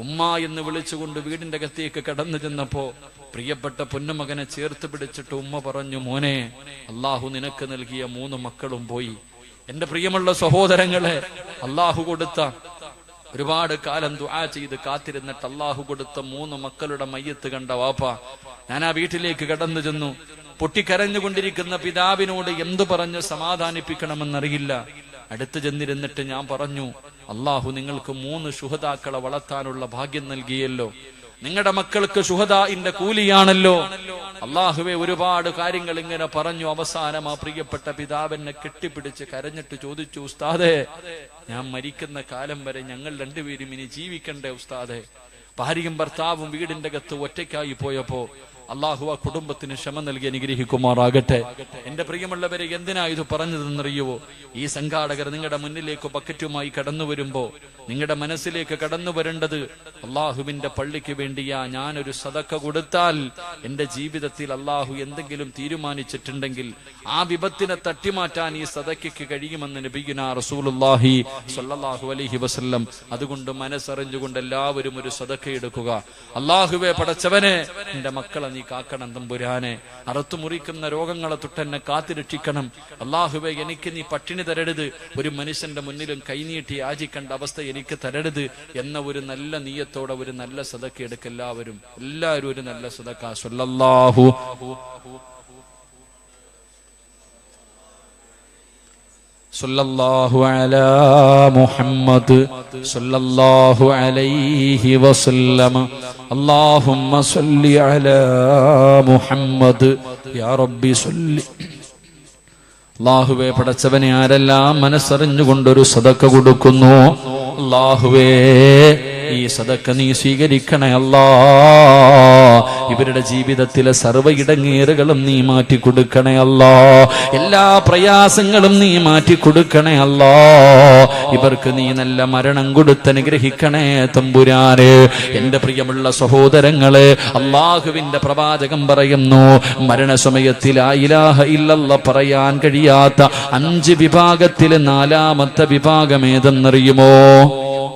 Speaker 1: ഉമ്മ എന്ന് വിളിച്ചുകൊണ്ട് വീടിന്റെ അകത്തേക്ക് കടന്നു ചെന്നപ്പോ പ്രിയപ്പെട്ട പൊന്നുമകനെ ചേർത്ത് പിടിച്ചിട്ട് ഉമ്മ പറഞ്ഞു, മോനെ, അള്ളാഹു നിനക്ക് നൽകിയ 3 മക്കളും പോയി. എന്റെ പ്രിയമുള്ള സഹോദരങ്ങളെ, അള്ളാഹു കൊടുത്ത ഒരുപാട് കാലം ദുആ ചെയ്ത് കാത്തിരുന്നിട്ട് അള്ളാഹു കൊടുത്ത 3 മക്കളുടെ മയ്യത്ത് കണ്ട വാപ്പ, ഞാൻ ആ വീട്ടിലേക്ക് കടന്നു ചെന്നു. പൊട്ടിക്കരഞ്ഞുകൊണ്ടിരിക്കുന്ന പിതാവിനോട് എന്തു പറഞ്ഞ് സമാധാനിപ്പിക്കണമെന്നറിയില്ല. അടുത്ത് ചെന്നിരുന്നിട്ട് ഞാൻ പറഞ്ഞു, അള്ളാഹു നിങ്ങൾക്ക് 3 ശുഹദാക്കളെ വളർത്താനുള്ള ഭാഗ്യം നൽകിയല്ലോ. നിങ്ങളുടെ മക്കൾക്ക് ശുഹദാഇന്റെ കൂലിയാണല്ലോ. അള്ളാഹുവെ ഒരുപാട് കാര്യങ്ങൾ ഇങ്ങനെ പറഞ്ഞു. അവസാനം ആ പ്രിയപ്പെട്ട പിതാവിനെ കെട്ടിപ്പിടിച്ച് കരഞ്ഞിട്ട് ചോദിച്ചു, ഉസ്താദേ, ഞാൻ മരിക്കുന്ന കാലം വരെ ഞങ്ങൾ രണ്ടുപേരും ഇനി ജീവിക്കണ്ടേ ഉസ്താദേ? ഭാര്യയും ഭർത്താവും വീടിന്റെ അകത്ത് ഒറ്റയ്ക്കായി പോയപ്പോ അള്ളാഹു ആ കുടുംബത്തിന് ക്ഷമ നൽകി അനുഗ്രഹിക്കുമാറാകട്ടെ. എന്റെ പ്രിയമുള്ളവരെ, എന്തിനാ ഇത് പറഞ്ഞതെന്നറിയുവോ? ഈ സംഘാടകർ നിങ്ങളുടെ മുന്നിലേക്ക് ബക്കറ്റുമായി കടന്നു വരുമ്പോ നിങ്ങളുടെ മനസ്സിലേക്ക് കടന്നു വരേണ്ടത്, അള്ളാഹുവിന്റെ പള്ളിക്ക് വേണ്ടിയാ ഞാനൊരു സദക്ക കൊടുത്താൽ എന്റെ ജീവിതത്തിൽ അള്ളാഹു എന്തെങ്കിലും തീരുമാനിച്ചിട്ടുണ്ടെങ്കിൽ ആ വിപത്തിനെ തട്ടിമാറ്റാൻ ഈ സദക്കയ്ക്ക് കഴിയുമെന്ന് നബിയുനാ റസൂലുള്ളാഹി സ്വല്ലല്ലാഹു അലൈഹി വസല്ലം. അതുകൊണ്ട് മനസ്സറിഞ്ഞുകൊണ്ട് എല്ലാവരും ഒരു സദക്ക എടുക്കുക. അള്ളാഹുവെ പടച്ചവനെ, എന്റെ മക്കളെ നീ കാക്കണം തമ്പുരാനെ. അറുത്തു മുറിക്കുന്ന രോഗങ്ങളെ തൊട്ടെന്നെ കാത്തിരക്ഷിക്കണം. അള്ളാഹുവെ, എനിക്ക് നീ പട്ടിണി തരരുത്, ഒരു മനുഷ്യന്റെ മുന്നിലും കൈനീട്ടി യാചിക്കേണ്ട അവസ്ഥ എനിക്ക് തരരുത് എന്ന ഒരു നല്ല നീയത്തോടെ ഒരു നല്ല സദക്ക എടുക്കുക. എല്ലാവരും ഒരു നല്ല സദക്ക. സ്വല്ലല്ലാഹു സല്ലല്ലാഹു അലാ മുഹമ്മദ് സല്ലല്ലാഹു അലൈഹി വസല്ലം. അല്ലാഹുമ്മ സല്ലി അലാ മുഹമ്മദ് യാ റബ്ബി സല്ലി. അല്ലാഹുവേ, പടച്ചവനെ, ആരെല്ലാം മനസ്സറിഞ്ഞുകൊണ്ടൊരു സദക്ക കൊടുക്കുന്നു, അല്ലാഹുവേ, ഈ സദക്ക നീ സ്വീകരിക്കണേ അല്ലാ. ഇവരുടെ ജീവിതത്തിലെ സർവ്വ ഇടങ്ങേറുകളും നീ മാറ്റി കൊടുക്കണേ അല്ലാ. എല്ലാ പ്രയാസങ്ങളും നീ മാറ്റി കൊടുക്കണേ അല്ലാ. ഇവർക്ക് നീ നല്ല മരണം കൊടുത്ത് അനുഗ്രഹിക്കണേ തമ്പുരാനെ. എന്റെ പ്രിയമുള്ള സഹോദരങ്ങളെ, അള്ളാഹുവിന്റെ പ്രവാചകൻ പറയുന്നു, മരണസമയത്തിൽ ലാ ഇലാഹ ഇല്ലല്ലാഹ് പറയാൻ കഴിയാത്ത 5 വിഭാഗത്തിലെ 4ാമത്തെ വിഭാഗം ഏതെന്നറിയുമോ?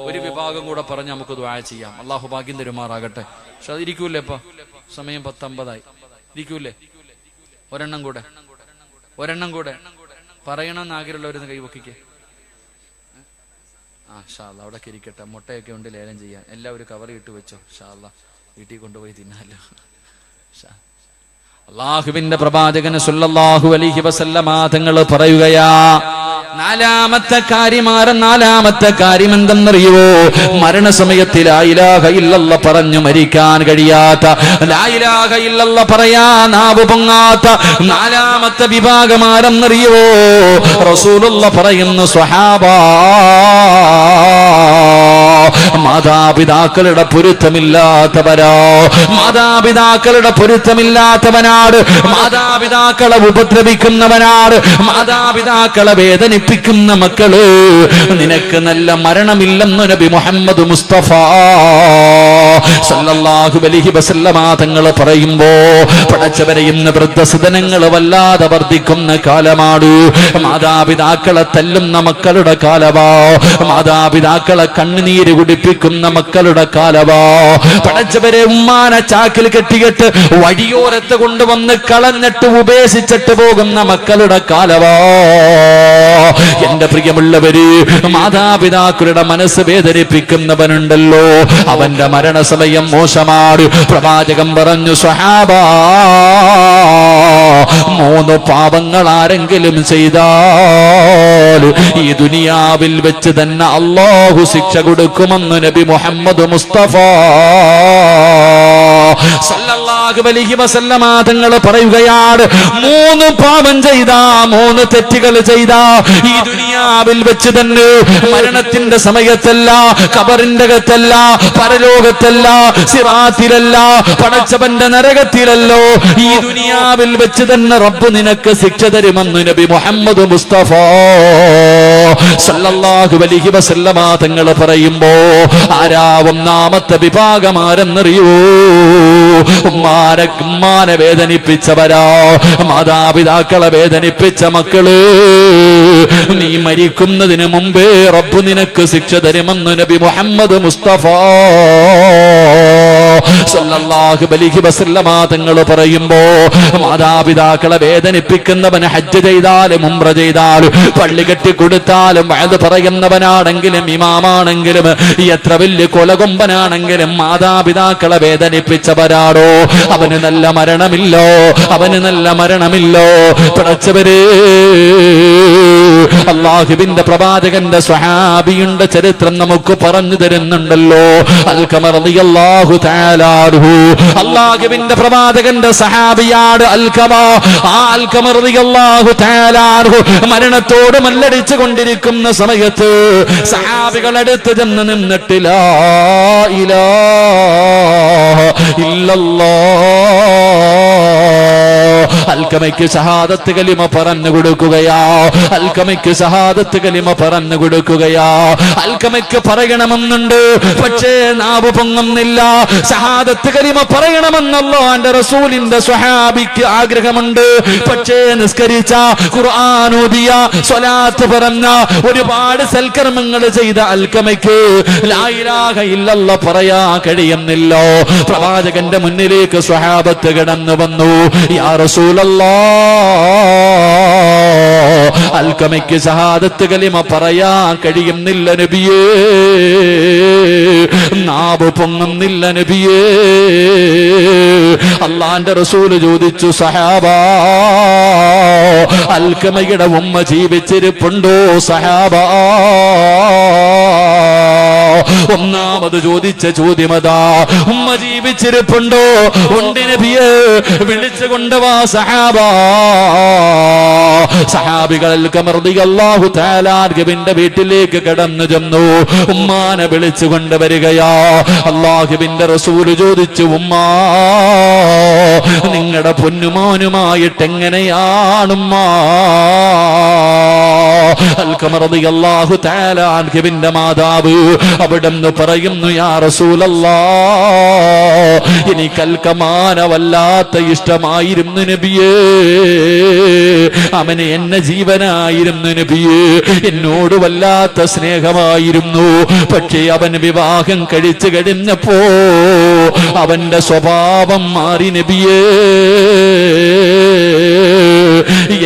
Speaker 1: ഒരു വിഭാഗം കൂടെ പറഞ്ഞ് നമുക്ക് ദുആ ചെയ്യാം. അള്ളാഹു ഭാഗ്യം തരുമാറാകട്ടെ. പക്ഷെ അതിരിക്കൂലേ? ഇപ്പൊ സമയം 10:50 ഇരിക്കൂലേ? ഒരെണ്ണം കൂടെ പറയണമെന്ന് ആഗ്രഹമുള്ളവരൊന്ന് കൈവക്കിക്കേ. ഷാ അല്ലാ, അവിടേക്ക് ഇരിക്കട്ടെ. മുട്ടയൊക്കെ ഉണ്ട് ലേലം ചെയ്യാൻ. എല്ലാവരും കവറിട്ട് വെച്ചോ. ഷാ അല്ലാ, വീട്ടിൽ കൊണ്ടുപോയി തിന്നാലോ. അള്ളാഹുവിന്റെ പ്രവാചകന് സല്ലല്ലാഹു അലൈഹി വസല്ലമ തങ്ങൾ പറയുകയാ, 4ാമത്തെ കാര്യം എന്തെന്നറിയുവോ? മരണസമയത്ത് ലാ ഇലാഹ ഇല്ലല്ലാഹ് പറഞ്ഞു മരിക്കാൻ കഴിയാത്ത, ലാ ഇലാഹ ഇല്ലല്ലാഹ് പറയാ നാവ് പൊങ്ങാത്ത 4ാമത്തെ വിഭാഗം ആരെന്നറിയുവോ? റസൂലുള്ളാഹ് പറയുന്നു, സ്വഹാബാ, മാതാപിതാക്കളുടെ പൊരുത്തമില്ലാത്തവനാണ്, മാതാപിതാക്കളെ ഉപദ്രവിക്കുന്നവനാണ്, മാതാപിതാക്കളെ വേദനിപ്പിക്കുന്ന മക്കള്. നിനക്ക് നല്ല മരണമില്ലെന്ന് നബി മുഹമ്മദ് മുസ്തഫ സല്ലല്ലാഹു അലൈഹി വസല്ലമ തങ്ങൾ പറയുമ്പോ, പടച്ചവരെ, ഇന്ന് വൃദ്ധസദനങ്ങൾ വല്ലാതെ വർദ്ധിക്കുന്ന കാലമാണ്. മാതാപിതാക്കളെ തല്ലുന്ന മക്കളുടെ കാലമാ, മാതാപിതാക്കളെ കണ്ണുനീര് കുടിപ്പിക്കുന്ന മക്കളുടെ കാലമാ. പടച്ചവരെ, ഉമ്മാനെ ചാക്കിൽ കെട്ടിയിട്ട് വഴിയോരത്ത് കൊണ്ടുവന്ന് കളഞ്ഞിട്ട് ഉപേക്ഷിച്ചിട്ട് പോകുന്ന മക്കളുടെ കാലമാ. എന്റെ പ്രിയമുള്ളവര്, മാതാപിതാക്കളുടെ മനസ്സ് വേദനിപ്പിക്കുന്നവനുണ്ടല്ലോ, അവന്റെ മരണസമയം മോശമാണ്. പ്രവാചകൻ പറഞ്ഞു, സ്വഹാബാ, 3 പാപങ്ങൾ ആരെങ്കിലും ചെയ്താൽ ഈ ദുനിയാവിൽ വെച്ച് തന്നെ അല്ലാഹു ശിക്ഷ കൊടുക്കുമെന്ന് നബി മുഹമ്മദ് മുസ്തഫ സല്ലല്ലാഹു
Speaker 2: സല്ലല്ലാഹു അലൈഹി വസല്ലമ തങ്ങൾ പറയുകയാണ്, 3 പാപം ചെയ്ത, 3 തെറ്റുകൾ ചെയ്ത ഈ ദുനിയാവിൽ വെച്ച് തന്നെ, മരണത്തിന്റെ സമയത്തല്ല, ഖബറിന്റെ അകത്തല്ല, പരലോകത്തല്ല, സിറാത്തിലല്ല, പടച്ചവന്റെ നരകത്തിലല്ലോ, ഈ ദുനിയാവിൽ വെച്ച് തന്നെ റബ്ബ് നിനക്ക് ശിക്ഷ തരുമെന്ന് നബി മുഹമ്മദ് മുസ്തഫ സല്ലല്ലാഹു അലൈഹി വസല്ലമ തങ്ങൾ പറയുമ്പോ ആരാ ഒന്നാമത്തെ വിഭാഗം ആരെന്നറിയോ? ഉമ്മാനെ വേദനിപ്പിച്ചവരാ, മാതാപിതാക്കളെ വേദനിപ്പിച്ച മക്കള്. നീ മരിക്കുന്നതിന് മുമ്പേ റബ്ബ് നിനക്ക് ശിക്ഷ തരുമെന്ന് നബി മുഹമ്മദ് മുസ്തഫ സല്ലല്ലാഹു അലൈഹി വസല്ലമ തങ്ങൾ പറയുമ്പോ മാതാപിതാക്കളെ വേദനിപ്പിക്കുന്നവന് ഹജ്ജ് ചെയ്താലും ഉംറ ചെയ്താലും പള്ളി കെട്ടി കൊടുത്താലും അത് പറയുന്നവനാണെങ്കിലും ഇമാമാണെങ്കിലും എത്ര വലിയ കൊലകൊമ്പനാണെങ്കിലും മാതാപിതാക്കളെ വേദനിപ്പിച്ചവരാടോ അവന് നല്ല മരണമില്ലോ, അവന് നല്ല മരണമില്ലോ. പടച്ചവരേ, അല്ലാഹുവിന്റെ പ്രവാചകന്റെ സ്വഹാബിയുടെ ചരിത്രം നമുക്ക് പറഞ്ഞു തരുന്നുണ്ടല്ലോ. അൽഖമ റളിയല്ലാഹു തആല അൻഹു അല്ലാഹുവിന്റെ പ്രവാചകന്റെ സഹാബിയാണ് അൽഖമ. ആ അൽഖമ റളിയല്ലാഹു തആല അൻഹു മരണത്തോട് മല്ലടിച്ചു കൊണ്ടിരിക്കുന്ന സമയത്ത് സഹാബികൾ അടുത്ത് ചെന്ന് നിന്നിട്ട് ലാ ഇലാഹ ഇല്ലല്ലാഹ് അൽഖമയ്ക്ക് ഷഹാദത്ത് കലിമ പറഞ്ഞു കൊടുക്കുകയാ. അൽഖമയ്ക്ക് ഷഹാദത്ത് കലിമ പറഞ്ഞു കൊടുക്കുകയാ. അൽഖമയ്ക്ക് പറയണമെന്നുണ്ട്, പക്ഷേ നാവ് പൊങ്ങുന്നില്ല. ഷഹാദത്ത് കലിമ പറയണമെന്നല്ലോ അന്റെ റസൂലിന്റെ സ്വഹാബിക്ക് ആഗ്രഹമുണ്ട്. പക്ഷേ നിസ്കരിച്ച, ഖുർആൻ ഓതിയ, സ്വലാത്ത് പറഞ്ഞ, ഒരുപാട് സൽക്കർമ്മങ്ങൾ ചെയ്ത അൽഖമയ്ക്ക് ലാ ഇലാഹ ഇല്ലല്ലാഹ് പറയാ കഴിയുന്നില്ല. പ്രവാചകന്റെ മുന്നിലേക്ക് സ്വഹാബത്ത് കടന്നു വന്നു. യാ റസൂലല്ലാഹ്, അൽഖമയ്ക്ക് ഷഹാദത്ത് കലിമ പറയാ കഴിയുന്നില്ല നബിയേ, നാവ് പൊങ്ങുന്നില്ല നബിയേ. അല്ലാഹുവിന്റെ റസൂൽ ചോദിച്ചു, സഹാബാ, അൽഖമയുടെ ഉമ്മ ജീവിച്ചിരിപ്പുണ്ടോ സഹാബാ? ഒന്നാമത് ചോദിച്ച ചോദ്യമതാ, ഉമ്മ ജീവിച്ചിരിപ്പുണ്ടോ? ഉണ്ട് നബിയേ, വിളിച്ചു കൊണ്ടുവാ സഹാബാ. സഹാബികൾ അൽഖമ റളിയല്ലാഹു തആല അൻഹുവിന്റെ വീട്ടിലേക്ക് കടന്നു ചെന്നു. ഉമ്മാനെ വിളിച്ചു കൊണ്ടുവരികയാ. അല്ലാഹുവിന്റെ റസൂൽ ചോദിച്ചു, ഉമ്മാ, നിങ്ങളുടെ പൊന്നുമോനുമായിട്ട് എങ്ങനെയാണുമ്മാ? അൽഖമ റളിയല്ലാഹു തആല അൻഹുവിന്റെ മാതാവ് അവിടെന്ന് പറയുന്നു, യാ റസൂലല്ലാഹ്, എനിക്ക് അൽഖമാനെ വല്ലാത്ത ഇഷ്ടമായിരുന്നു നബിയേ, അവന് എന്നെ ജീവനായിരുന്നു നബിയേ, എന്നോട് വല്ലാത്ത സ്നേഹമായിരുന്നു. പക്ഷേ അവൻ വിവാഹം കഴിച്ചു കഴിഞ്ഞപ്പോ അവന്റെ സ്വഭാവം മാറി നബിയേ,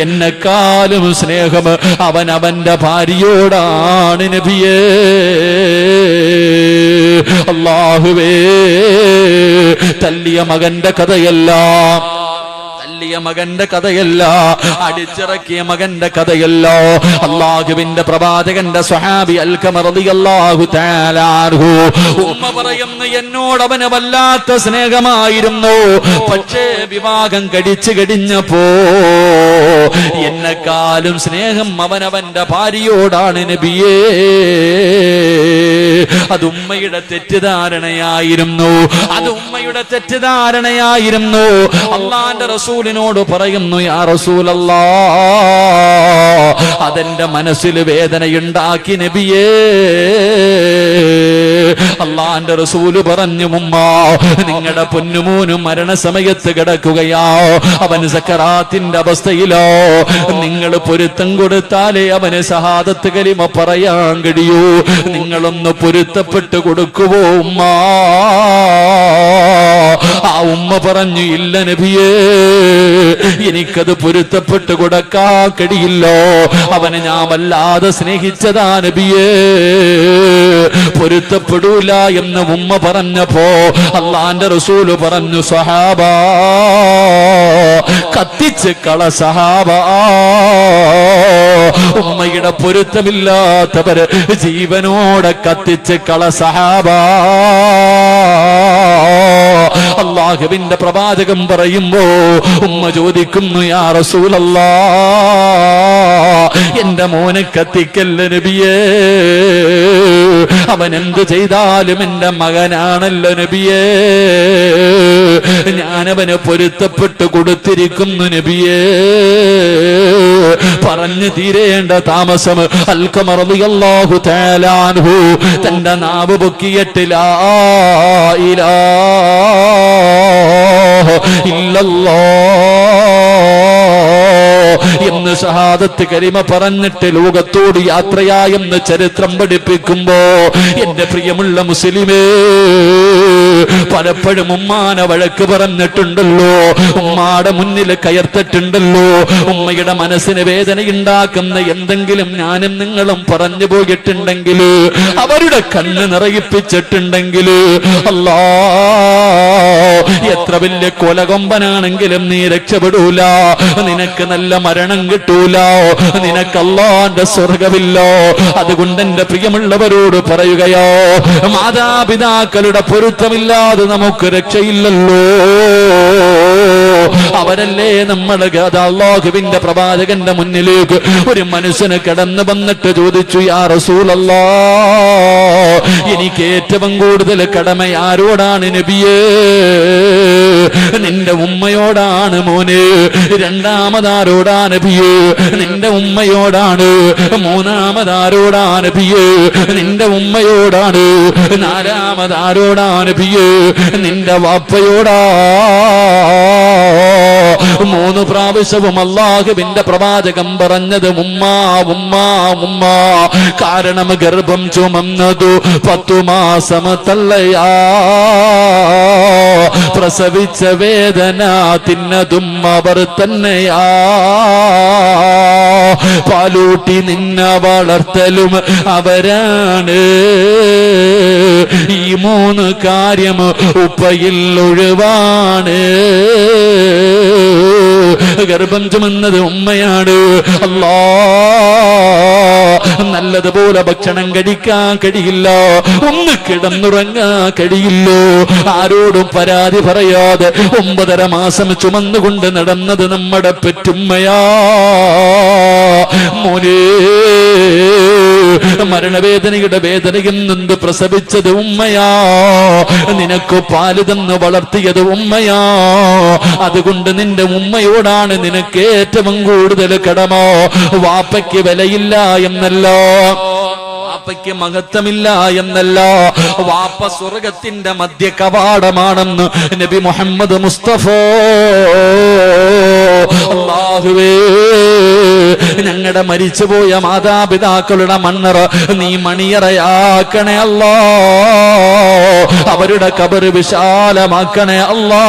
Speaker 2: എന്നെക്കാളും സ്നേഹം അവൻ അവന്റെ ഭാര്യയോടാണ് നബിയേ. അല്ലാഹുവേ, തല്ലിയ മകന്റെ കഥയെല്ലാം, മകന്റെ കഥയല്ല, അടിച്ചിറക്കിയ മകന്റെ കഥയല്ല. അല്ലാഹുവിന്റെ പ്രവാചകന്റെ സ്വഹാബി അൽഖമ റളിയല്ലാഹു തആല അൻഹു ഉമ്മ പറയുന്നു, എന്നോട് അവന് വല്ലാത്ത സ്നേഹമായിരുന്നു. പക്ഷേ വിവാഹം കഴിച്ചു കഴിഞ്ഞപ്പോ എന്നെക്കാളും സ്നേഹം അവനവന്റെ ഭാര്യയോടാണ് നബിയേ. അത് ഉമ്മയുടെ തെറ്റിദ്ധാരണയായിരുന്നു, അത് ഉമ്മയുടെ തെറ്റിദ്ധാരണയായിരുന്നു. അല്ലാഹുവിന്റെ റസൂലിനോട് പറയുന്നു, യാ റസൂലല്ലാഹ്, അതെന്റെ മനസ്സിൽ വേദനയുണ്ടാക്കി നബിയേ. അല്ലാഹുവിന്റെ റസൂല് പറഞ്ഞു, ഉമ്മ, നിങ്ങളുടെ പൊന്നുമോനും മരണസമയത്ത് കിടക്കുകയാ, അവൻ സക്കറാത്തിന്റെ അവസ്ഥയിലോ. നിങ്ങൾ പൊരുത്തം കൊടുത്താലേ അവന് ഷഹാദത്ത് കലിമ പറയാൻ കഴിയൂ. നിങ്ങളൊന്ന് പൊരുത്തപ്പെട്ട് കൊടുക്കുവോ ഉമ്മ? ആ ഉമ്മ പറഞ്ഞു, ഇല്ല നബിയേ, എനിക്കത് പൊരുത്തപ്പെട്ട് കൊടുക്കാൻ കഴിയില്ലോ, അവനെ ഞാൻ വല്ലാതെ സ്നേഹിച്ചതാ നബിയേ, പൊരുത്തപ്പെടൂല എന്ന് ഉമ്മ പറഞ്ഞപ്പോ അല്ലാഹുവിന്റെ റസൂല് പറഞ്ഞു, സഹാബാ, കത്തിച്ച് കള സഹാബാ. ഉമ്മയുടെ പൊരുത്തമില്ലാത്തവര് ജീവനോടെ കത്തിച്ച് കള സഹാബാ. അല്ലാഹുവിന്റെ പ്രവാചകൻ പറയുമ്പോ ഉമ്മ ചോദിക്കുന്നു, യാ റസൂലല്ലാ, എന്റെ മോനെ കത്തിക്കല്ല നബിയേ, അവൻ എന്ത് ചെയ്താലും എന്റെ മകനാണല്ലോ നബിയേ, ഞാനവന് പൊരുത്തപ്പെട്ട് കൊടുത്തിരിക്കുന്നു നബിയേ. പറഞ്ഞു തീരേണ്ട താമസം അൽഖമർ റളിയല്ലാഹു തആല അൻഹു തന്റെ നാവ് പൊക്കിയിട്ട് ലാ ഇലാഹ ഇല്ലല്ലാഹ് എന്ന് ഷഹാദത്ത് കലിമ പറഞ്ഞിട്ട് ലോകത്തോട് യാത്രയായെന്ന് ചരിത്രം പഠിപ്പിക്കുമ്പോ എന്റെ പ്രിയമുള്ള മുസ്ലിമേ, പലപ്പോഴും ഉമ്മാനെ വഴക്ക് പറഞ്ഞിട്ടുണ്ടല്ലോ, ഉമ്മാടെ മുന്നിൽ കയർത്തിട്ടുണ്ടല്ലോ, ഉമ്മയുടെ മനസ്സിന് വേദനയുണ്ടാക്കുന്ന എന്തെങ്കിലും ഞാനും നിങ്ങളും പറഞ്ഞു പോയിട്ടുണ്ടെങ്കിൽ, അവരുടെ കണ്ണ് നിറയിപ്പിച്ചിട്ടുണ്ടെങ്കിൽ, അല്ലാ, എത്ര വലിയ കൊലകൊമ്പനാണെങ്കിലും നീ രക്ഷപ്പെടൂല, നിനക്ക് നല്ല മരണം കിട്ടൂല, നിനക്ക് അല്ലാഹുവിന്റെ സ്വർഗമില്ലോ. അതുകൊണ്ട് എന്റെ പ്രിയമുള്ളവരോട് പറയുകയോ, മാതാപിതാക്കളുടെ പൊരുത്തമില്ലാതെ നമുക്ക് രക്ഷയില്ലല്ലോ. അവരല്ലേ നമ്മളെ അല്ലാഹുവിന്റെ പ്രവാചകന്റെ മുന്നിലേക്ക് ഒരു മനുഷ്യന് കടന്നു വന്നിട്ട് ചോദിച്ചു, യാ റസൂലല്ലാഹ്, എനിക്ക് ഏറ്റവും കൂടുതൽ കടമ ആരോടാണ് നബിയേ? നിന്റെ ഉമ്മയോടാണ് മോനെ. രണ്ടാമതാരോടാ നബിയേ? നിന്റെ ഉമ്മയോടാണ്. മൂന്നാമതാരോടാ നബിയേ? നിന്റെ ഉമ്മയോടാണ്. നാലാമതാരോടാ നബിയേ? നിന്റെ വാപ്പയോടാ. മൂന്ന് പ്രാവശ്യവും അല്ലാഹുവിന്റെ പ്രവാചകൻ പറഞ്ഞത് ഉമ്മ ഉമ്മ ഉമ്മ. കാരണം ഗർഭം ചുമന്നതു 10 മാസം തള്ളയാ, പ്രസവിച്ച വേദന തിന്നതും അവർ തന്നെയാ, പാലൂട്ടി നിന്നെ വളർത്തലും അവരാണ്. ഈ 3 കാര്യം ഉപ്പയിൽ ഒഴിവാണ്. ഗർഭം ചുമന്നത് ഉമ്മയാണ്. അല്ലാ, നല്ലതുപോലെ ഭക്ഷണം കഴിക്കാൻ കഴിയില്ല, ഒന്ന് കിടന്നുറങ്ങാൻ കഴിയില്ലോ, ആരോടും പരാതി പറയാതെ 9.5 മാസം ചുമന്നുകൊണ്ട് നടന്നത് നമ്മുടെ പെറ്റുമ്മയാ. മോനെ, മരണവേദനയുടെ വേദനയിൽ നിന്ന് പ്രസവിച്ചത് ഉമ്മയാ, നിനക്ക് പാല് തന്ന് വളർത്തിയത് ഉമ്മയാ. അതുകൊണ്ട് നിന്റെ ഉമ്മയോടാണ് നിനക്ക് ഏറ്റവും കൂടുതൽ കടമ. വാപ്പയ്ക്ക് വിലയില്ല എന്നല്ല, വാപ്പയ്ക്ക് മഹത്വമില്ല എന്നല്ല, വാപ്പ സ്വർഗത്തിന്റെ മധ്യ കവാടമാണെന്ന് നബി മുഹമ്മദ് മുസ്തഫ. അല്ലാഹുവേ, ഞങ്ങളുടെ മരിച്ചുപോയ മാതാപിതാക്കളുടെ മണ്ണറ നീ മണിയറയാക്കണേ അല്ലാ, അവരുടെ ഖബർ വിശാലമാക്കണേ അല്ലാ.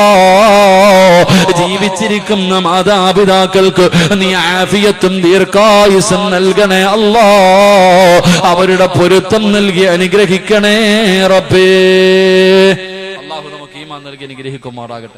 Speaker 2: ജീവിച്ചിരിക്കുന്ന മാതാപിതാക്കൾക്ക് നീ ആഫിയത്തും ദീർഘായുസ്സും നൽകണേ അല്ലാ, അവരുടെ പൊരുത്തം നൽകി അനുഗ്രഹിക്കണേ റബ്ബേ. അല്ലാഹു നമുക്ക് ഈമാൻ നൽകി അനുഗ്രഹിക്കുമാറാകട്ടെ.